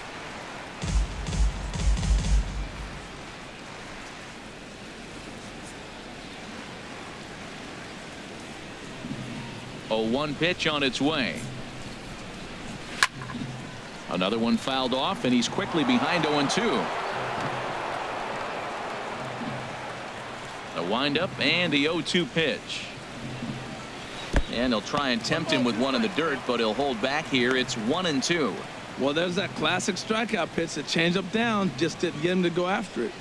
A 1 pitch on its way. Another one fouled off, and he's quickly behind 0-2. The windup and the 0-2 pitch. And he'll try and tempt him with one in the dirt, but he'll hold back here. It's 1-2. Well, there's that classic strikeout pitch, that change up down, just didn't get him to go after it.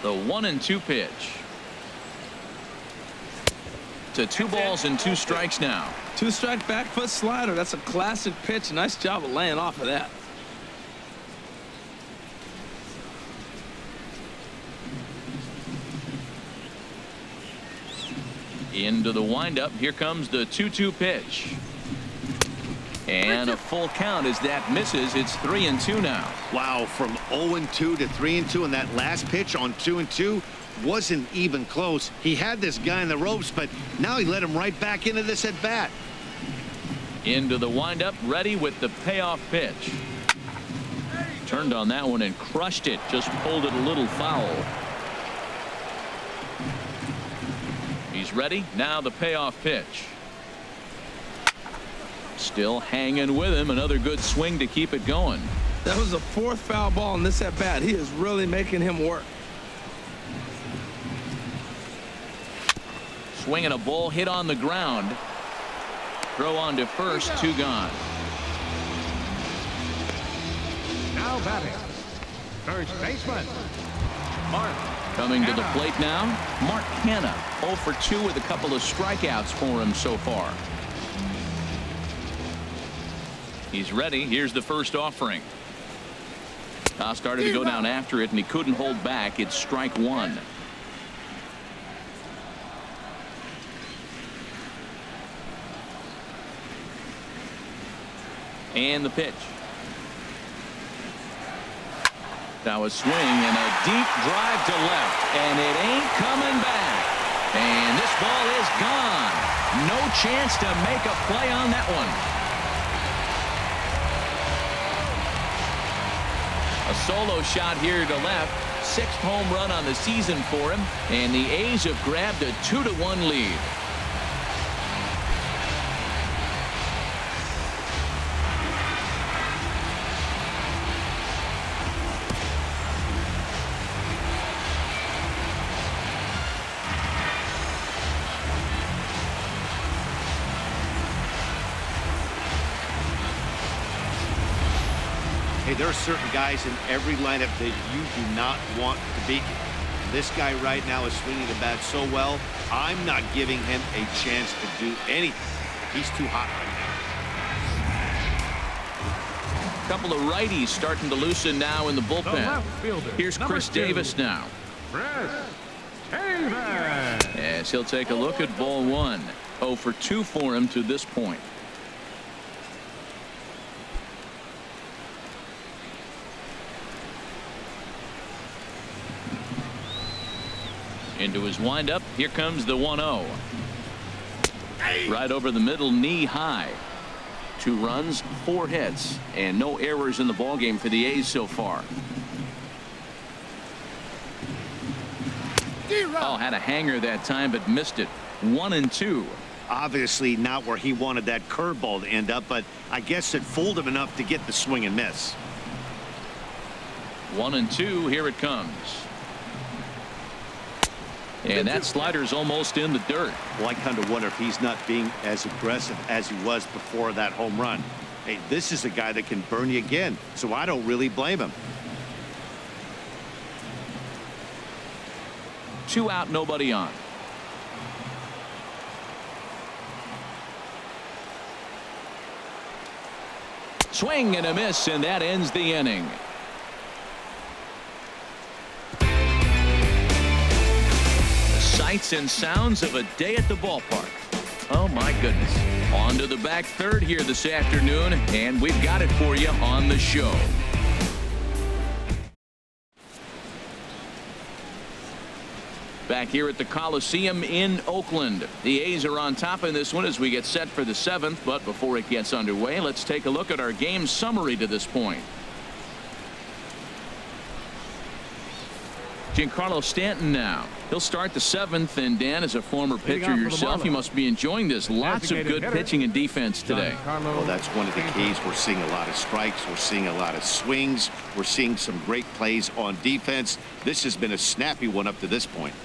The 1-2 pitch. To 2 balls and 2 strikes now. 2-strike back foot slider. That's a classic pitch. Nice job of laying off of that. Into the windup. Here comes the 2-2 pitch. And a full count as that misses. It's 3-2 now. Wow, from 0-2 to 3-2, and that last pitch on 2-2 wasn't even close. He had this guy in the ropes, but now he let him right back into this at bat. Into the windup, ready with the payoff pitch. Turned on that one and crushed it. Just pulled it a little foul. He's ready. Now the payoff pitch. Still hanging with him. Another good swing to keep it going. That was the 4th foul ball in this at bat. He is really making him work. Swinging a ball hit on the ground. Throw on to first. 2 gone. Now batting. First baseman. Mark. Coming to the plate now, Mark Hanna. 0 for 2 with a couple of strikeouts for him so far. He's ready. Here's the first offering. Started to go down after it, and he couldn't hold back. It's strike one. And the pitch. Now a swing and a deep drive to left, and it ain't coming back. And this ball is gone. No chance to make a play on that one. A solo shot here to left. Sixth home run on the season for him, and the A's have grabbed a 2-1 lead. Hey, there are certain guys in every lineup that you do not want to beat you. This guy right now is swinging the bat so well, I'm not giving him a chance to do anything. He's too hot right now. A couple of righties starting to loosen now in the bullpen. left fielder, Here's number Chris 2. Davis now. Chris Davis. As he'll take a look at ball one. 0 for 2 for him to this point. Into his windup. Here comes the 1-0. Right over the middle, knee high. 2 runs, 4 hits, and no errors in the ballgame for the A's so far. Oh, had a hanger that time, but missed it. 1-2. Obviously not where he wanted that curveball to end up, but I guess it fooled him enough to get the swing and miss. 1-2. Here it comes. And that slider's almost in the dirt. Well, I kind of wonder if he's not being as aggressive as he was before that home run. Hey, this is a guy that can burn you again, so I don't really blame him. 2 out, nobody on. Swing and a miss, and that ends the inning. Sights and sounds of a day at the ballpark. Oh my goodness. On to the back third here this afternoon, and we've got it for you on the show. Back here at the Coliseum in Oakland. The A's are on top in this one as we get set for the 7th, but before it gets underway, let's take a look at our game summary to this point. Giancarlo Stanton now. He'll start the 7th, and Dan, as a former pitcher yourself, you must be enjoying this. Lots of good pitching and defense today. Well, that's one of the keys. We're seeing a lot of strikes. We're seeing a lot of swings. We're seeing some great plays on defense. This has been a snappy one up to this point.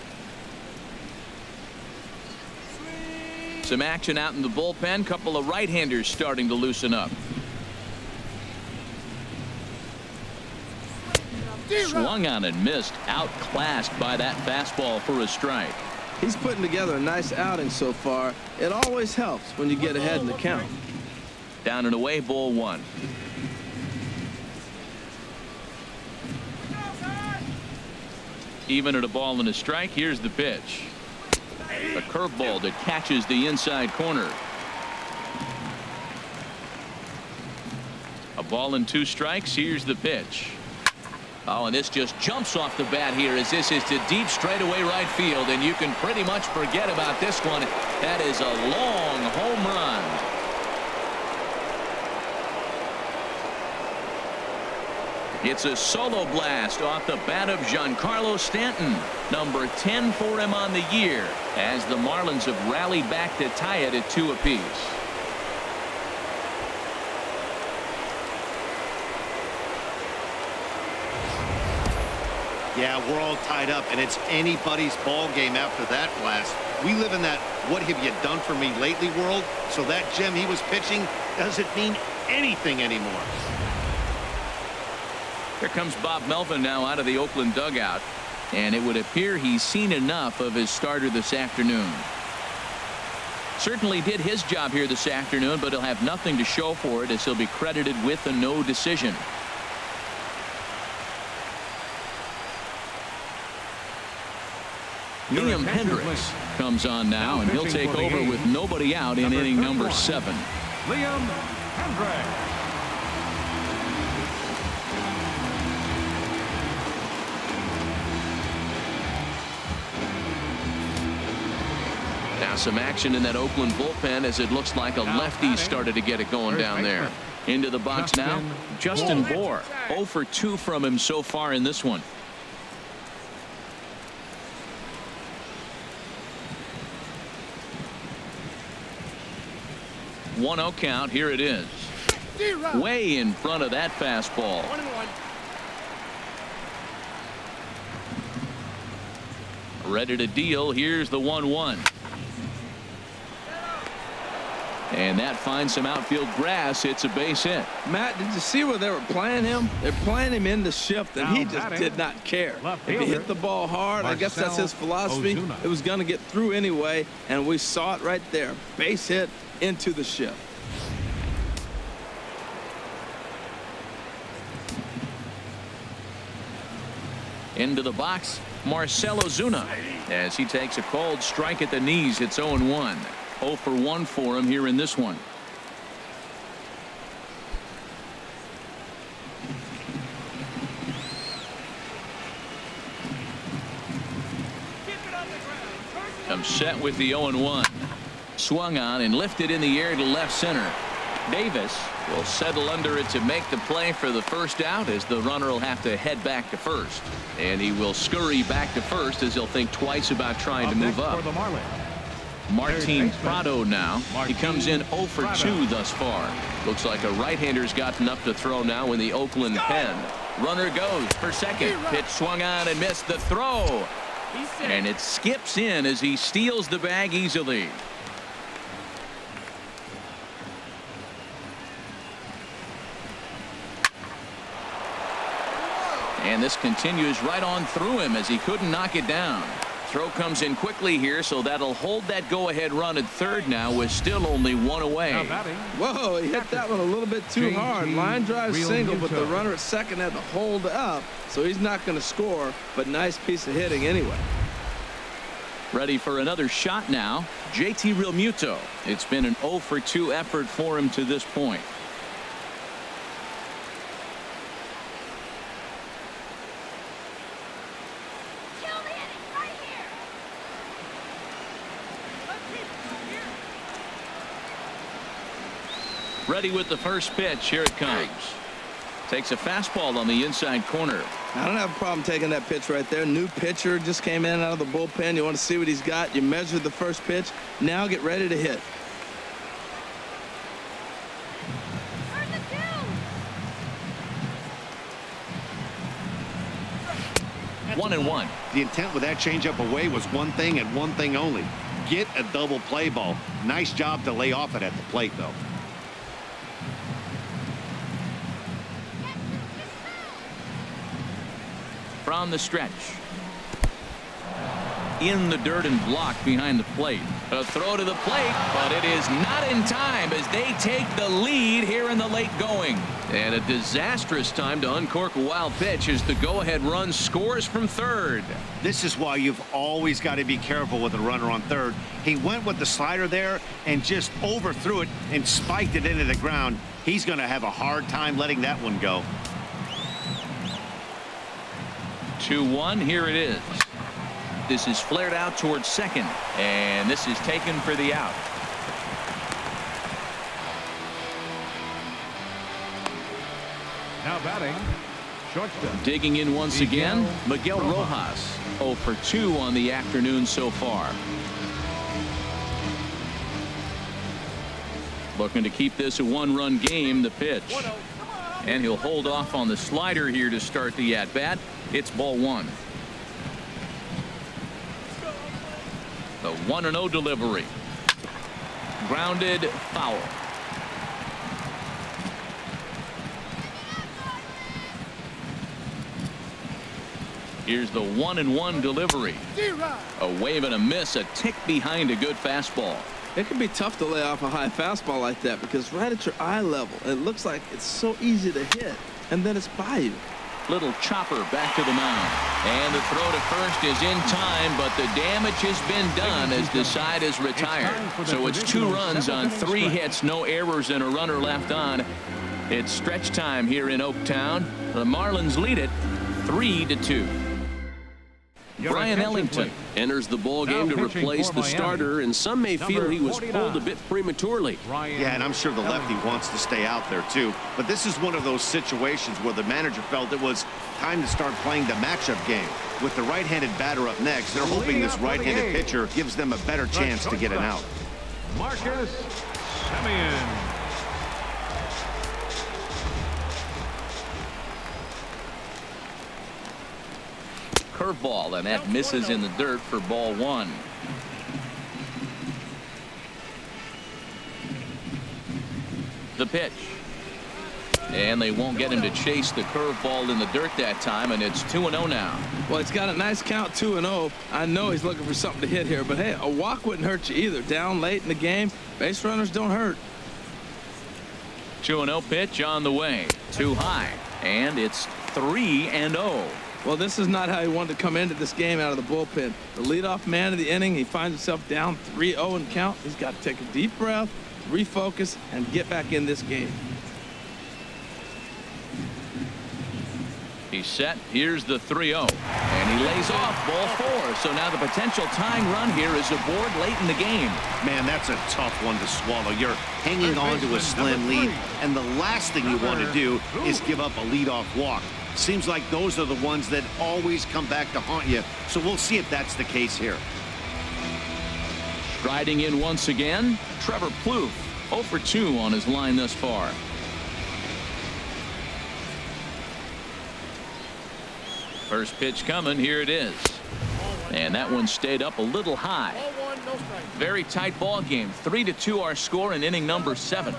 Some action out in the bullpen. Couple of right-handers starting to loosen up. Swung on and missed. Outclassed by that fastball for a strike. He's putting together a nice outing so far. It always helps when you get ahead in the count. Down and away, ball 1. Even at a ball and a strike. Here's the pitch. A curveball that catches the inside corner. A ball and 2 strikes. Here's the pitch. Oh, and this just jumps off the bat here as this is to deep straightaway right field, and you can pretty much forget about this one. That is a long home run. It's a solo blast off the bat of Giancarlo Stanton, number 10 for him on the year, as the Marlins have rallied back to tie it at 2 apiece. Yeah, we're all tied up, and it's anybody's ball game after that blast. We live in that "what have you done for me lately" world, so that gem he was pitching doesn't mean anything anymore. Here comes Bob Melvin now out of the Oakland dugout, and it would appear he's seen enough of his starter this afternoon. Certainly did his job here this afternoon, but he'll have nothing to show for it as he'll be credited with a no decision. Liam Hendricks comes on now, and he'll take over with nobody out in inning number 7. Liam Hendricks. Now some action in that Oakland bullpen as it looks like a lefty started to get it going down there. Into the box now, Justin Bohr. 0 for 2 from him so far in this one. One 0 count. Here it is. Way in front of that fastball. Ready to deal. Here's the 1-1. And that finds some outfield grass. It's a base hit. Matt, did you see where they were playing him? They're playing him in the shift, and he just did not care. If he hit the ball hard, I guess that's his philosophy. It was going to get through anyway, and we saw it right there. Base hit into the shift. Into the box, Marcell Ozuna, as he takes a cold strike at the knees. It's 0-1. 0 for 1 for him here in this one. Comes set with the 0-1. Swung on and lifted in the air to left center. Davis will settle under it to make the play for the first out, as the runner will have to head back to first. And he will scurry back to first as he'll think twice about trying to move up. For the Marlins, Martin Prado now. He comes in 0 for 2 thus far. Looks like a right-hander's gotten up to throw now in the Oakland pen. Runner goes for second. Pitch swung on and missed the throw. And it skips in as he steals the bag easily. And this continues right on through him as he couldn't knock it down. Throw comes in quickly here, so that'll hold that go-ahead run at third now with still only 1 away. Whoa, he hit that one a little bit too hard. Line drive single, but the runner at second had to hold up, so he's not going to score, but nice piece of hitting anyway. Ready for another shot now, JT Realmuto. It's been an 0 for 2 effort for him to this point. Ready with the first pitch. Here it comes. Takes a fastball on the inside corner. I don't have a problem taking that pitch right there. New pitcher just came in out of the bullpen. You want to see what he's got. You measure the first pitch. Now get ready to hit. One and one. The intent with that changeup away was one thing and one thing only. Get a double play ball. Nice job to lay off it at the plate, though. From the stretch. In the dirt and blocked behind the plate. A throw to the plate, but it is not in time as they take the lead here in the late going. And a disastrous time to uncork a wild pitch as the go-ahead run scores from third. This is why you've always got to be careful with a runner on third. He went with the slider there and just overthrew it and spiked it into the ground. He's going to have a hard time letting that one go. 2-1. Here it is. This is flared out towards second, and this is taken for the out. now batting, shortstop. Digging in once again, Miguel Rojas. 0 for 2 on the afternoon so far. Looking to keep this a one-run game. The pitch. And he'll hold off on the slider here to start the at-bat. It's ball one. The 1-0 delivery. Grounded foul. Here's the 1-1 delivery. A wave and a miss, a tick behind a good fastball. It can be tough to lay off a high fastball like that because right at your eye level, it looks like it's so easy to hit, and then it's by you. Little chopper back to the mound. And the throw to first is in time, but the damage has been done as the side is retired. So it's 2 runs on 3 hits, no errors, and a runner left on. It's stretch time here in Oaktown. The Marlins lead it 3-2. Brian Ellington enters the ball game to replace the starter, and some may feel he was pulled a bit prematurely. Yeah, and I'm sure the lefty wants to stay out there too. But this is one of those situations where the manager felt it was time to start playing the matchup game. With the right-handed batter up next, they're hoping this right-handed pitcher gives them a better chance to get an out. Marcus Semien. Curveball, and that misses in the dirt for ball 1. The pitch. And they won't get him to chase the curveball in the dirt that time, and it's 2-0 now. Well, he's got a nice count, 2-0. I know he's looking for something to hit here, but hey, a walk wouldn't hurt you either. Down late in the game, base runners don't hurt. 2-0 pitch on the way. Too high, and it's 3-0. Well, this is not how he wanted to come into this game out of the bullpen. The leadoff man of the inning, he finds himself down 3-0 in count. He's got to take a deep breath, refocus, and get back in this game. He's set. Here's the 3-0. And he lays off ball 4. So now the potential tying run here is aboard late in the game. Man, that's a tough one to swallow. You're hanging on to a slim lead, and the last thing you want to do is give up a leadoff walk. Seems like those are the ones that always come back to haunt you. So we'll see if that's the case here. Striding in once again, Trevor Pluto, 0 for 2 on his line thus far. First pitch coming. Here it is. And that one stayed up a little high. Very tight ball game. 3-2 our score in inning number 7.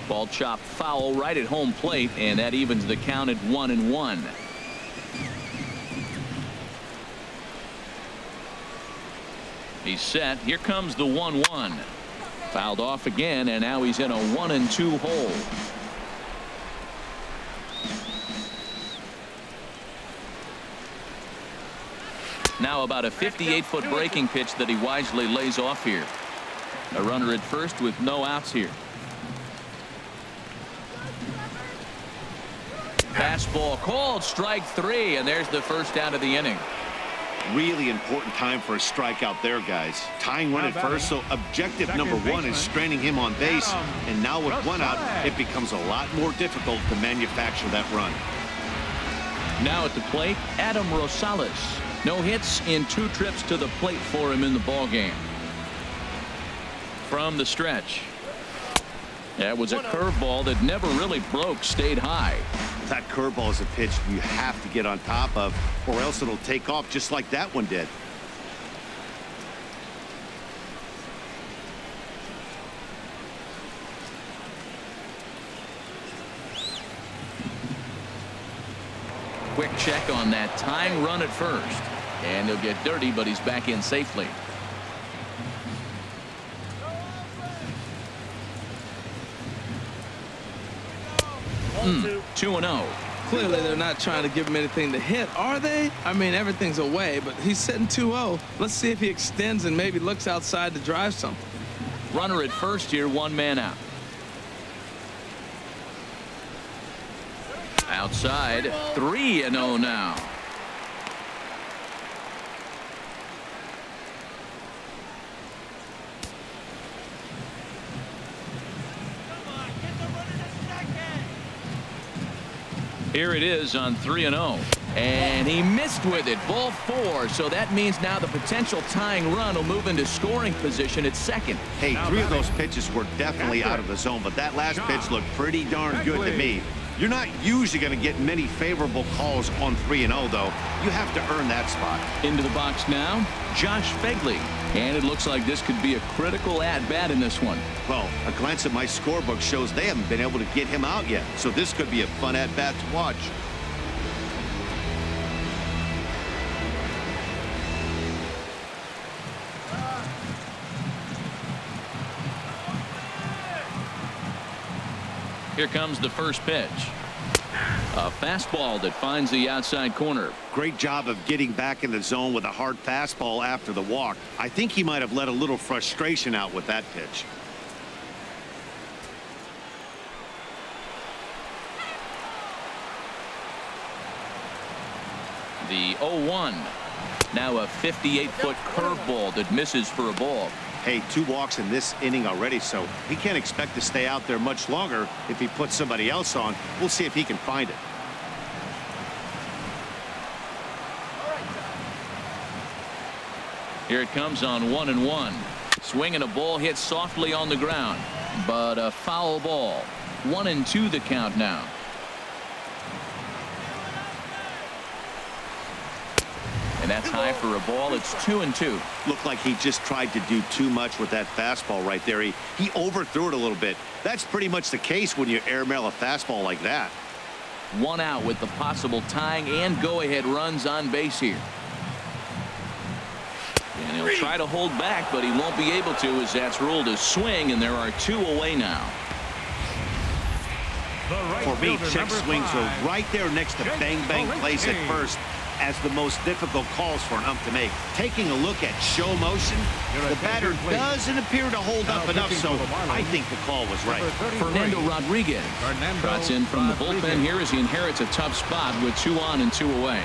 Ball chopped foul right at home plate, and that evens the count at 1-1. He's set. Here comes the 1-1. Fouled off again, and now he's in a 1-2 hole. Now about a 58-foot breaking pitch that he wisely lays off here. A runner at first with no outs here. Fastball called, strike 3, and there's the first out of the inning. Really important time for a strikeout there, guys. Tying run at first, so objective number 1 is straining him on base. And now with 1 out, it becomes a lot more difficult to manufacture that run. Now at the plate, Adam Rosales. No hits in 2 trips to the plate for him in the ball game. From the stretch. That was a curveball that never really broke, stayed high. That curveball is a pitch you have to get on top of, or else it'll take off just like that one did. Quick check on that tying run at first. And he'll get dirty, but he's back in safely. Mm, 2-0. Clearly, they're not trying to give him anything to hit, are they? I mean, everything's away, but he's sitting 2-0. Let's see if he extends and maybe looks outside to drive something. Runner at first here, 1 man out. Outside, 3-0 now. Here it is on 3-0. And he missed with it. Ball 4. So that means now the potential tying run will move into scoring position at second. Hey, 3 of those pitches were definitely out of the zone, but that last pitch looked pretty darn good to me. You're not usually going to get many favorable calls on 3-0, though. You have to earn that spot. Into the box now, Josh Fegley. And it looks like this could be a critical at-bat in this one. Well, a glance at my scorebook shows they haven't been able to get him out yet, so this could be a fun at-bat to watch. Here comes the first pitch. A fastball that finds the outside corner. Great job of getting back in the zone with a hard fastball after the walk. I think he might have let a little frustration out with that pitch. The 0-1. Now a 58-foot curveball that misses for a ball. Hey, 2 walks in this inning already, so he can't expect to stay out there much longer if he puts somebody else on. We'll see if he can find it. Here it comes on 1-1. Swinging a ball hit softly on the ground, but a foul ball. 1-2 the count now. And that's high for a ball. It's 2-2. Looked like he just tried to do too much with that fastball right there. He overthrew it a little bit. That's pretty much the case when you airmail a fastball like that. 1 out with the possible tying and go-ahead runs on base here. And he'll try to hold back, but he won't be able to, as that's ruled a swing, and there are 2 away now. For me, check swings are right there next to bang plays at first as the most difficult calls for an ump to make. Taking a look at show motion, the batter doesn't appear to hold up enough, so I think the call was right. Fernando Rodriguez trots in from the bullpen here as he inherits a tough spot with 2 on and 2 away.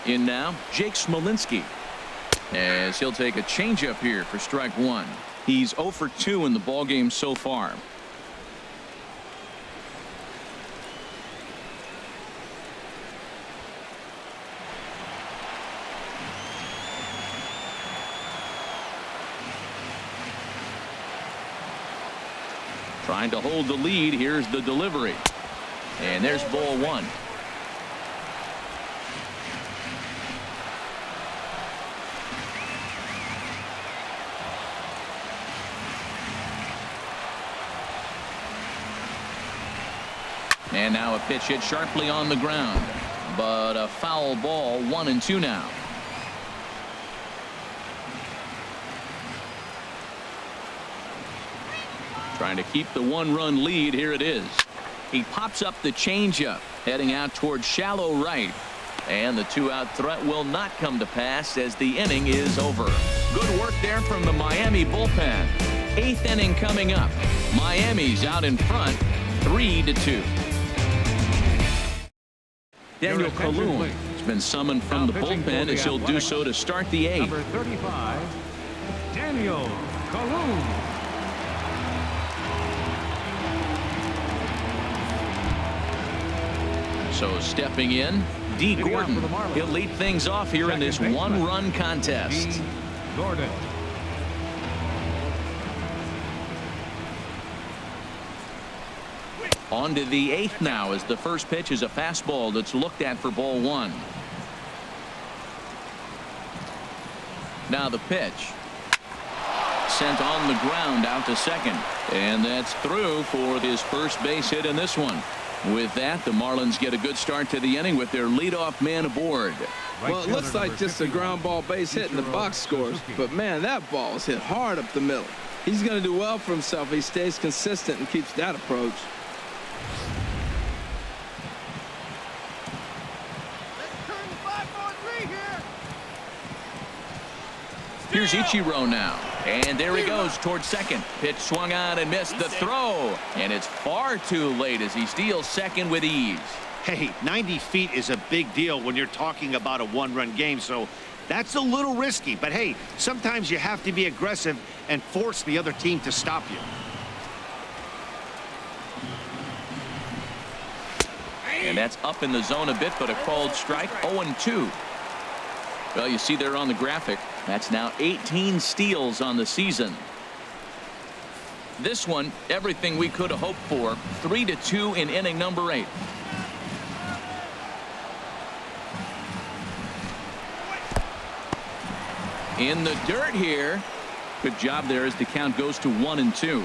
In now, Jake Smilinski, as he'll take a changeup here for strike 1. He's 0 for 2 in the ballgame so far. Trying to hold the lead. Here's the delivery. And there's ball 1. And now a pitch hit sharply on the ground, but a foul ball. 1-2 now. Trying to keep the 1-run lead. Here it is. He pops up the changeup, heading out towards shallow right. And the 2-out threat will not come to pass as the inning is over. Good work there from the Miami bullpen. 8th inning coming up. Miami's out in front, 3-2. Daniel Calhoun has been summoned from the bullpen as he'll do so to start the 8th. Number 35, Daniel Calhoun. So stepping in, D. Gordon. He'll lead things off here in this 1-run contest. D. Gordon. On to the 8th now, as the first pitch is a fastball that's looked at for ball 1. Now the pitch. Sent on the ground out to second. And that's through for his first base hit in this one. With that, the Marlins get a good start to the inning with their leadoff man aboard. Well, it looks like just a ground ball base hit in the box scores, but man, that ball is hit hard up the middle. He's going to do well for himself if he stays consistent and keeps that approach. Here's Ichiro now, and there he goes towards second. Pitch swung on and missed the throw, and it's far too late as he steals second with ease. Hey, 90 feet is a big deal when you're talking about a 1-run game, so that's a little risky. But hey, sometimes you have to be aggressive and force the other team to stop you. And that's up in the zone a bit, but a called strike. 0-2. Well, you see there on the graphic, that's now 18 steals on the season. This one, everything we could have hoped for. 3-2 in inning number 8. In the dirt here. Good job there as the count goes to 1-2.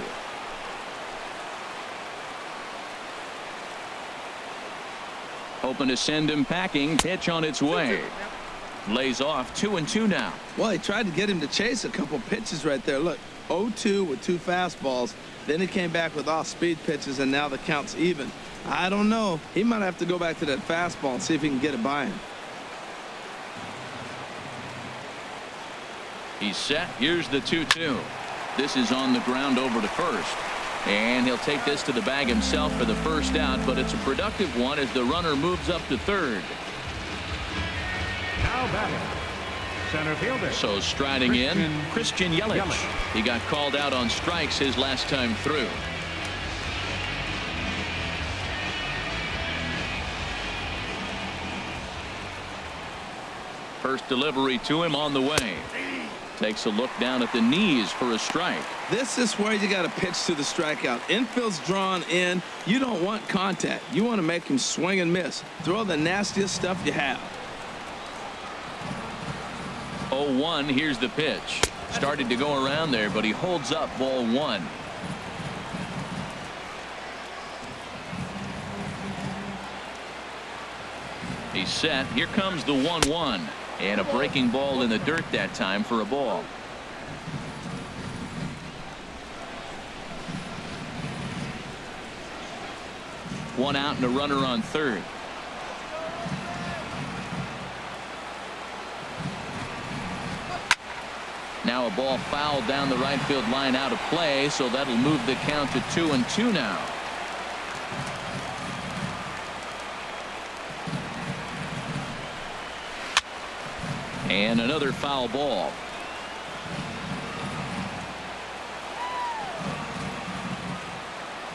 Hoping to send him packing. Pitch on its way. Lays off 2-2 now. Well, he tried to get him to chase a couple pitches right there. Look, 0-2 with 2 fastballs. Then he came back with off-speed pitches, and now the count's even. I don't know. He might have to go back to that fastball and see if he can get it by him. He's set. Here's the 2-2. This is on the ground over to first. And he'll take this to the bag himself for the first out, but it's a productive one as the runner moves up to third. Now batting, center fielder. So striding in, Christian Yelich. He got called out on strikes his last time through. First delivery to him on the way. Takes a look down at the knees for a strike. This is where you got to pitch to the strikeout. Infield's drawn in. You don't want contact. You want to make him swing and miss. Throw the nastiest stuff you have. 0-1. Here's the pitch. Started to go around there, but he holds up ball 1. He's set. Here comes the 1-1. And a breaking ball in the dirt that time for a ball. One out and a runner on third. Now a ball fouled down the right field line out of play, so that'll move the count to 2-2 now. And another foul ball.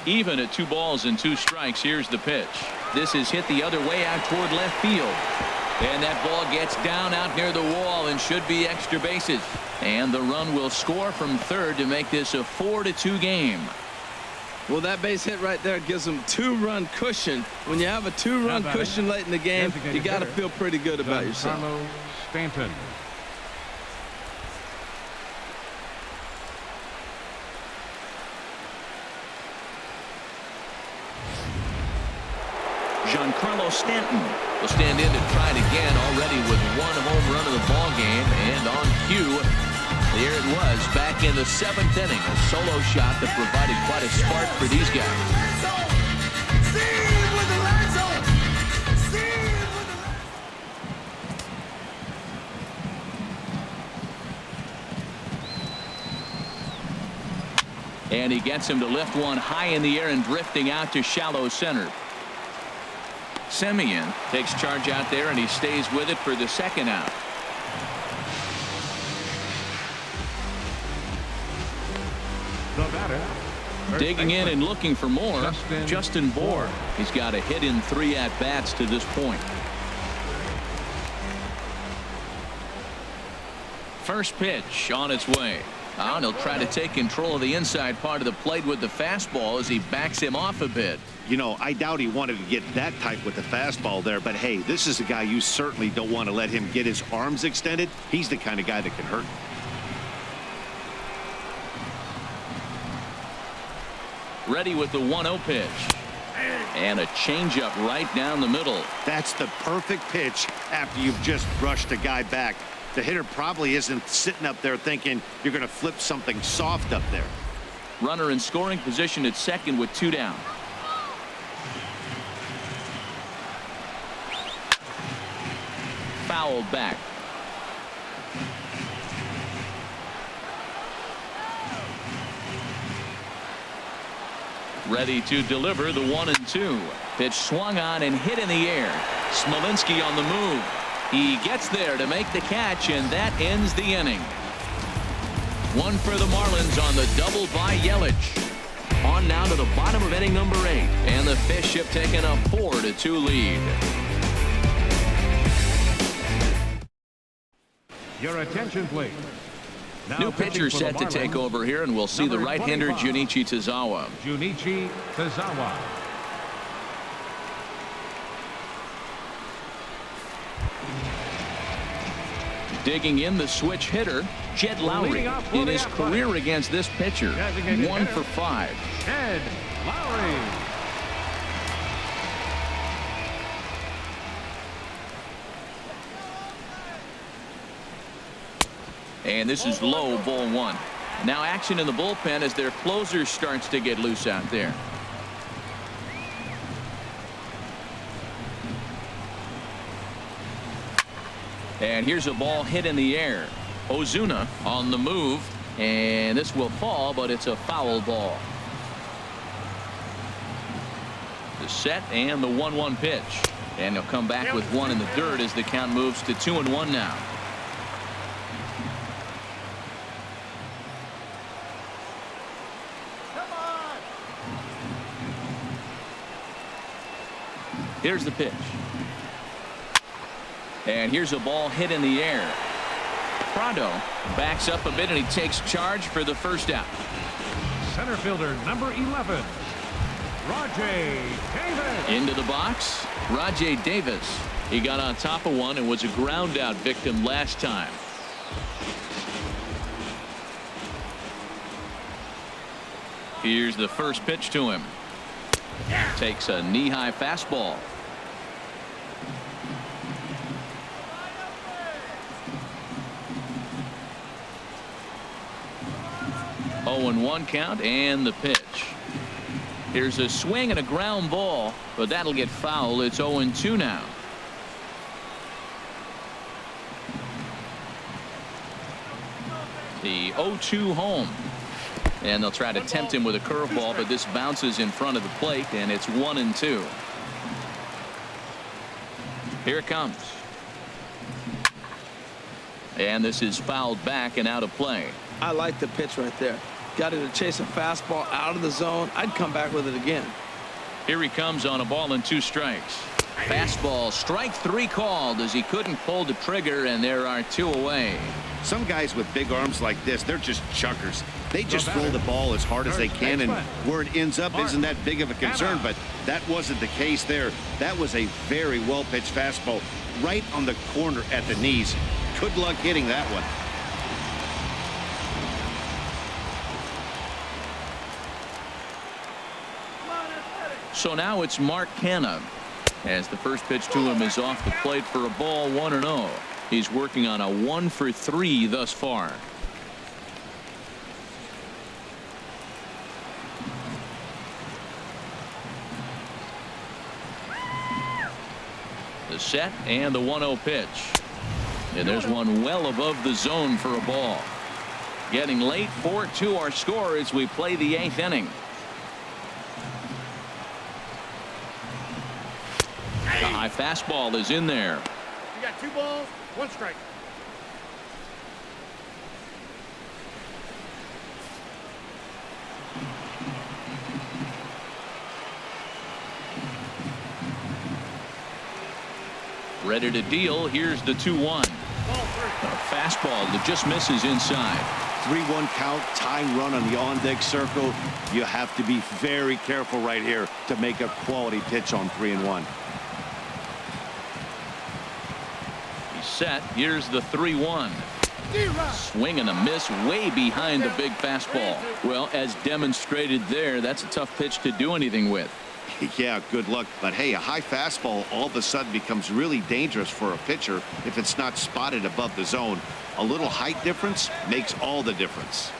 Even at 2 balls and 2 strikes. Here's the pitch. This is hit the other way out toward left field. And that ball gets down out near the wall and should be extra bases. And the run will score from third to make this a 4-2 game. Well, that base hit right there gives them 2-run cushion. When you have a 2-run cushion late in the game, you got to feel pretty good about yourself. Stanton. Giancarlo Stanton will stand in to try it again, already with 1 home run of the ball game. And on cue, there it was, back in the 7th inning, a solo shot that provided quite a spark for these guys. And he gets him to lift one high in the air and drifting out to shallow center. Semien takes charge out there, and he stays with it for the second out. The batter. Digging in and looking for more, Justin Bour. He's got a hit in 3 at-bats to this point. First pitch on its way. And he'll try to take control of the inside part of the plate with the fastball as he backs him off a bit. You know, I doubt he wanted to get that tight with the fastball there, but hey, this is a guy you certainly don't want to let him get his arms extended. He's the kind of guy that can hurt. Ready with the 1-0 pitch. And a changeup right down the middle. That's the perfect pitch after you've just brushed a guy back. The hitter probably isn't sitting up there thinking you're going to flip something soft up there. Runner in scoring position at second with 2 down. Fouled back. Ready to deliver the 1-2. Pitch swung on and hit in the air. Smilinski on the move. He gets there to make the catch, and that ends the inning. 1 for the Marlins on the double by Yelich. On now to the bottom of inning number 8, and the Fish have taken a 4-2 lead. Your attention, please. Now New pitcher set to take over here, and we'll see the right-hander Junichi Tazawa. Junichi Tazawa. Digging in, the switch hitter, Jed Lowry, in his career against this pitcher, 1 for 5. Jed Lowry. And this is low, ball one. Now action in the bullpen as their closer starts to get loose out there. And here's a ball hit in the air. Ozuna on the move, and this will fall, but it's a foul ball. The set and the 1-1 pitch, and he'll come back with one in the dirt as the count moves to 2-1 now. Here's the pitch. And here's a ball hit in the air. Prado backs up a bit and he takes charge for the first out. Center fielder number 11, Rajay Davis. Into the box, Rajay Davis. He got on top of one and was a ground out victim last time. Here's the first pitch to him. Takes a knee-high fastball. Oh, and 1 count and the pitch. Here's a swing and a ground ball, but that'll get foul. It's 0-2 now. The 0-2 home. And they'll try to tempt him with a curveball, but this bounces in front of the plate, and it's 1-2. Here it comes. And this is fouled back and out of play. I like the pitch right there. Got it to chase a fastball out of the zone. I'd come back with it again. Here he comes on a ball and 2 strikes. Fastball, strike 3 called as he couldn't pull the trigger, and there are 2 away. Some guys with big arms like this, they're just chuckers. They just throw the ball as hard as they can, and where it ends up isn't that big of a concern, but that wasn't the case there. That was a very well-pitched fastball right on the corner at the knees. Good luck hitting that one. So now it's Mark Canha, as the first pitch to him is off the plate for a ball, 1-0. He's working on a 1-for-3 thus far. The set and the 1-0 pitch. And there's one well above the zone for a ball. Getting late, 4-2 our score as we play the 8th inning. The high fastball is in there. You got 2 balls, 1 strike. Ready to deal. Here's the 2-1. A fastball that just misses inside. 3-1 count, tying run on the on-deck circle. You have to be very careful right here to make a quality pitch on 3-1. He's set. Here's the 3-1. Swing and a miss way behind the big fastball. Well, as demonstrated there, that's a tough pitch to do anything with. Yeah, good luck. But hey, a high fastball all of a sudden becomes really dangerous for a pitcher if it's not spotted above the zone. A little height difference makes all the difference.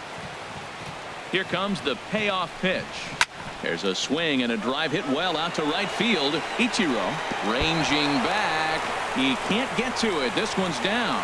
Here comes the payoff pitch. There's a swing and a drive hit well out to right field. Ichiro ranging back. He can't get to it. This one's down.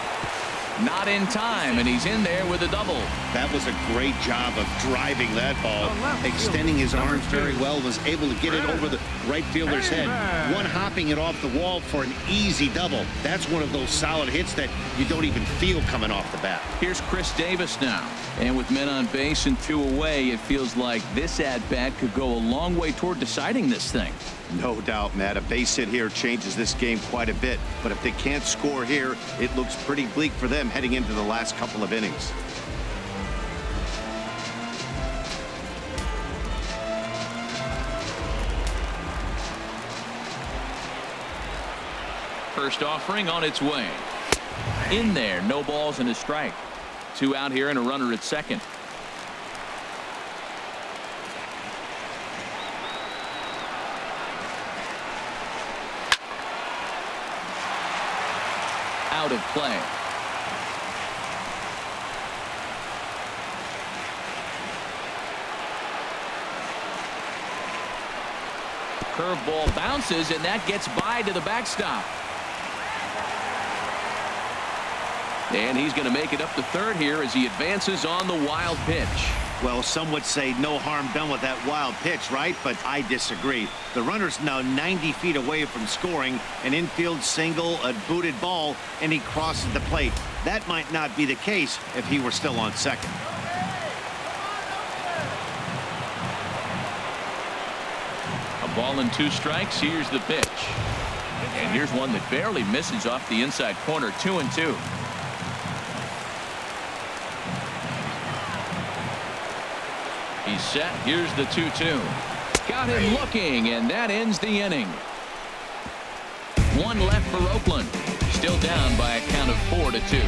Not in time, and he's in there with a double. That was a great job of driving that ball, extending his arms very well, was able to get it over the right fielder's head. One hopping it off the wall for an easy double. That's one of those solid hits that you don't even feel coming off the bat. Here's Chris Davis now, and with men on base and 2 away, it feels like this at-bat could go a long way toward deciding this thing. No doubt, Matt. A base hit here changes this game quite a bit, but if they can't score here, it looks pretty bleak for them heading into the last couple of innings. First offering on its way. In there, no balls and a strike. 2 out here and a runner at second. Out of play. Curveball bounces, and that gets by to the backstop. And he's going to make it up to third here as he advances on the wild pitch. Well, some would say no harm done with that wild pitch, right? But I disagree. The runner's now 90 feet away from scoring, an infield single, a booted ball, and he crosses the plate. That might not be the case if he were still on second. A ball and 2 strikes. Here's the pitch. And here's one that barely misses off the inside corner. 2-2. He's set. Here's the 2-2. Got him looking, and that ends the inning. 1 left for Oakland. Still down by a count of 4-2.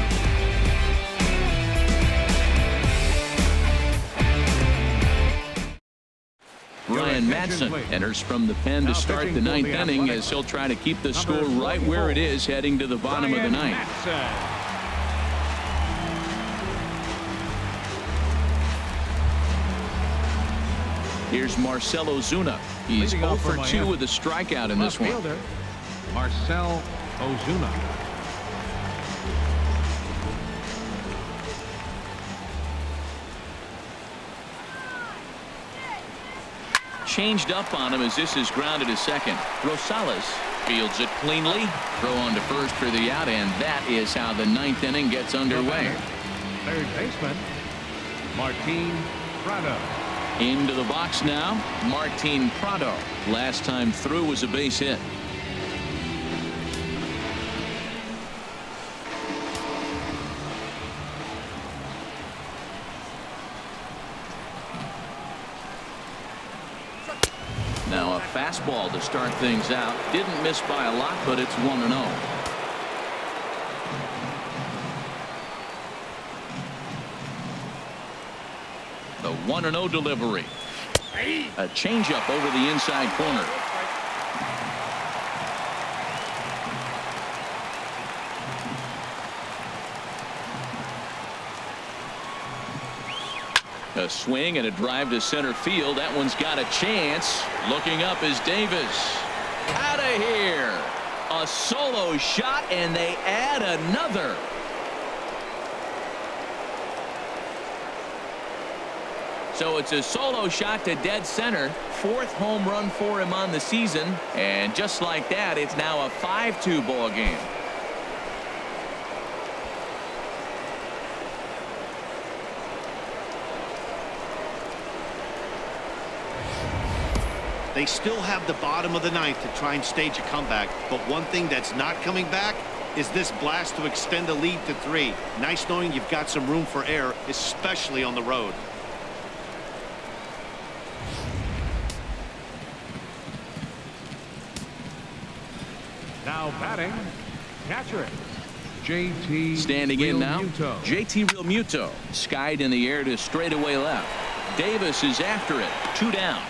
Ryan Madsen enters from the pen to start the 9th inning as he'll try to keep the score right where it is heading to the bottom of the 9th. Here's Marcell Ozuna. He's 0 for 2 with a strikeout in this one. Marcell Ozuna. Changed up on him as this is grounded to second. Rosales fields it cleanly. Throw on to first for the out, and that is how the 9th inning gets underway. Third baseman, Martin Prado. Into the box now, Martin Prado. Last time through was a base hit. Now a fastball to start things out. Didn't miss by a lot, but it's 1-0. The 1-0 delivery. A changeup over the inside corner. A swing and a drive to center field. That one's got a chance. Looking up is Davis. Out of here. A solo shot, and they add another. So it's a solo shot to dead center. 4th home run for him on the season. And just like that, it's now a 5-2 ball game. They still have the bottom of the 9th to try and stage a comeback. But one thing that's not coming back is this blast to extend the lead to 3. Nice knowing you've got some room for error, especially on the road. Now batting, catcher, JT. Standing in now, Realmuto. JT Realmuto. Skied in the air to straightaway left. Davis is after it. 2 down.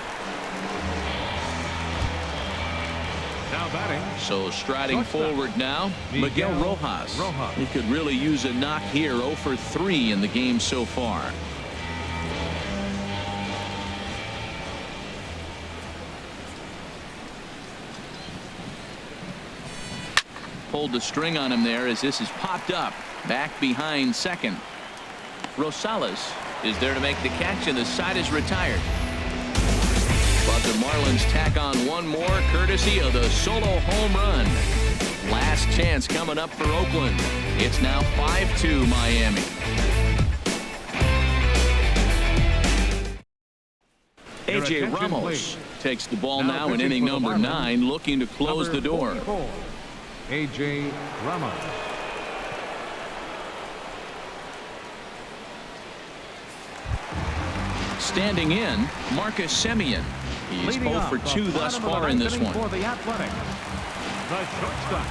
Now batting. So striding forward now, Miguel Rojas. He could really use a knock here. 0 for 3 in the game so far. Pulled the string on him there as this is popped up. Back behind second. Rosales is there to make the catch, and the side is retired. But the Marlins tack on one more courtesy of the solo home run. Last chance coming up for Oakland. It's now 5-2 Miami. A.J. Ramos takes the ball now in inning number 9, looking to close the door. A.J. Ramos. Standing in, Marcus Semien. He's 0 for 2 thus far in this one. For the Athletic, the shortstop,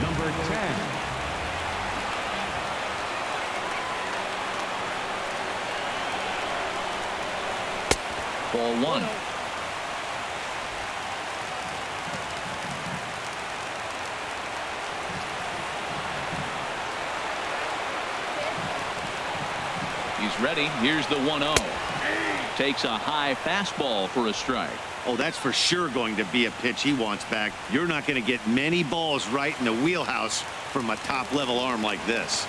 number 10. Ball 1. He's ready. Here's the 1-0. Takes a high fastball for a strike. Oh, that's for sure going to be a pitch he wants back. You're not going to get many balls right in the wheelhouse from a top-level arm like this.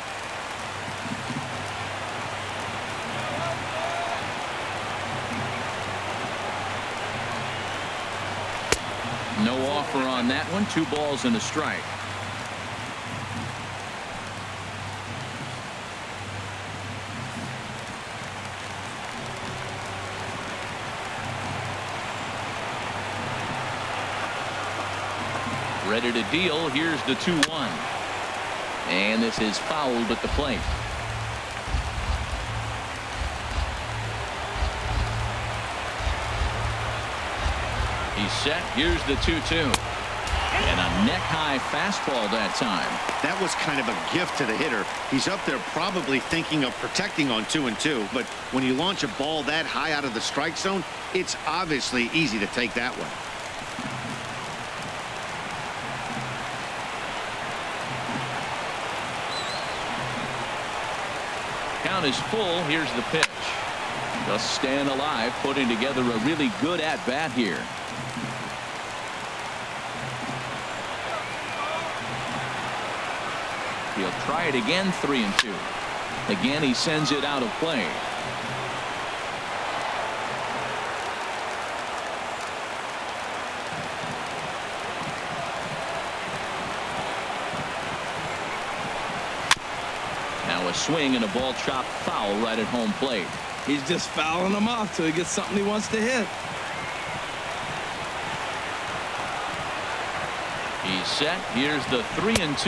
No offer on that one. 2 balls and a strike. Ready to deal. Here's the 2-1. And this is fouled at the plate. He's set. Here's the 2-2. And a neck-high fastball that time. That was kind of a gift to the hitter. He's up there probably thinking of protecting on 2-2. But when you launch a ball that high out of the strike zone, it's obviously easy to take that one. Count is full. Here's the pitch. Just staying alive, putting together a really good at-bat here. He'll try it again. 3-2. Again, he sends it out of play. Now a swing and a ball chopped foul right at home plate. He's just fouling them off till he gets something he wants to hit. He's set. Here's the 3-2.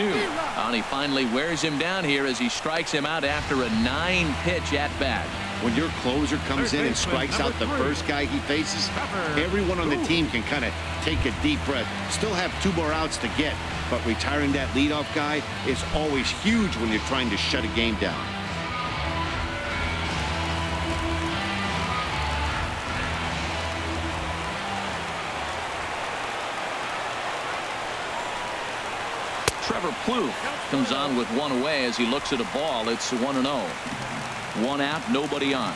And he finally wears him down here as he strikes him out after a 9-pitch at bat. When your closer comes in and strikes out the first guy he faces, everyone on the team can kind of take a deep breath. Still have 2 more outs to get, but retiring that leadoff guy is always huge when you're trying to shut a game down. Trevor Pluto comes on with 1 away as he looks at a ball. It's 1-0. 1 out, nobody on.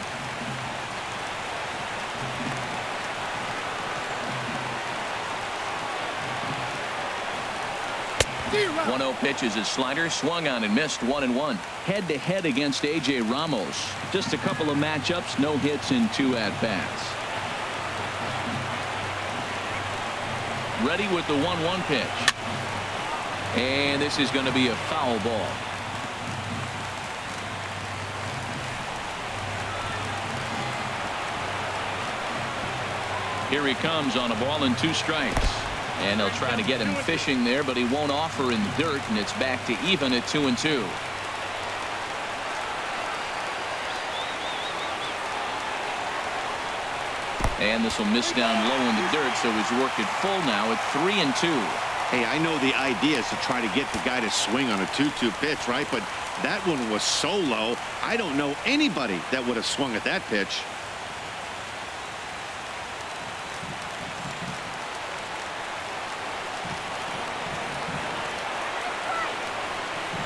.0 pitch is his slider, swung on and missed. 1-1. Head-to-head against A.J. Ramos. Just a couple of matchups, no hits in 2 at-bats. Ready with the 1-1 pitch. And this is going to be a foul ball. Here he comes on a ball and 2 strikes. And they'll try to get him fishing there, but he won't offer in the dirt, and it's back to even at 2-2. And this will miss down low in the dirt, so he's worked it full now at 3-2. Hey, I know the idea is to try to get the guy to swing on a 2-2 pitch, right? But that one was so low, I don't know anybody that would have swung at that pitch.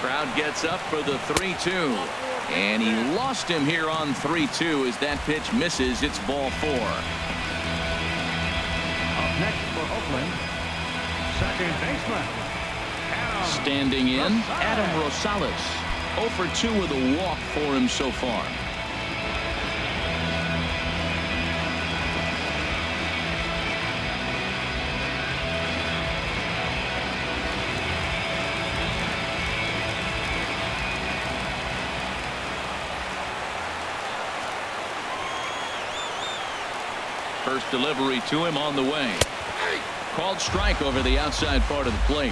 Crowd gets up for the 3-2. And he lost him here on 3-2 as that pitch misses. It's ball 4. Up next for Oakland, second baseman, standing in, Adam Rosales. 0 for 2 with a walk for him so far. First delivery to him on the way. Called strike over the outside part of the plate.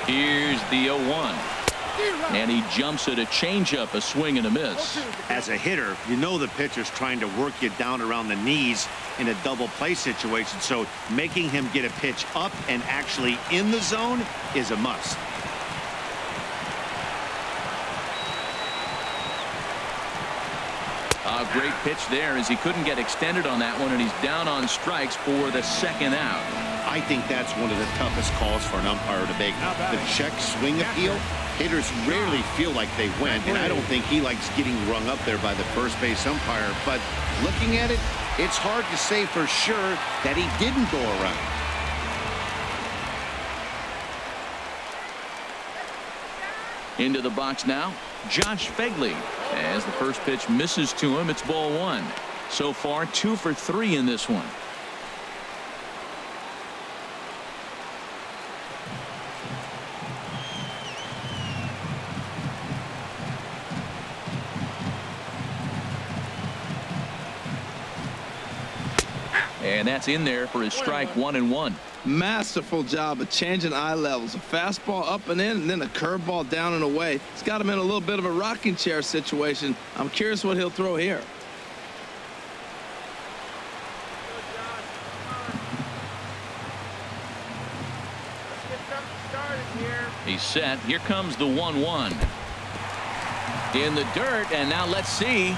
Here's the 0-1. And he jumps at a changeup, a swing and a miss. As a hitter, you know the pitcher's trying to work you down around the knees in a double play situation, so making him get a pitch up and actually in the zone is a must. A great pitch there as he couldn't get extended on that one, and he's down on strikes for the 2nd out. I think that's one of the toughest calls for an umpire to make. The check swing appeal Hitters rarely feel like they went, and I don't think he likes getting rung up there by the first base umpire. But looking at it, it's hard to say for sure that he didn't go around. Into the box now, Josh Fegley. As the first pitch misses to him, it's ball one. So far, 2 for 3 in this one. And that's in there for his strike 1-1. Masterful job of changing eye levels. A fastball up and in, and then a curveball down and away. It's got him in a little bit of a rocking chair situation. I'm curious what he'll throw here. He's set. Here comes the 1-1. In the dirt, and now let's see.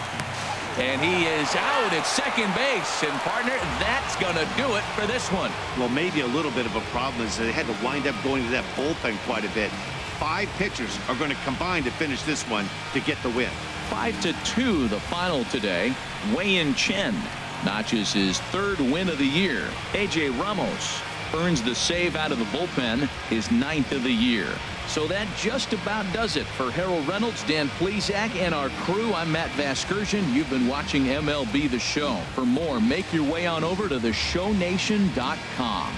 And he is out at second base. And, partner, that's going to do it for this one. Well, maybe a little bit of a problem is they had to wind up going to that bullpen quite a bit. 5 pitchers are going to combine to finish this one to get the win. 5-2 the final today. Wei-Yin Chen notches his 3rd win of the year. A.J. Ramos earns the save out of the bullpen, his 9th of the year. So that just about does it for Harold Reynolds, Dan Plesac, and our crew. I'm Matt Vasgersian. You've been watching MLB The Show. For more, make your way on over to theshownation.com.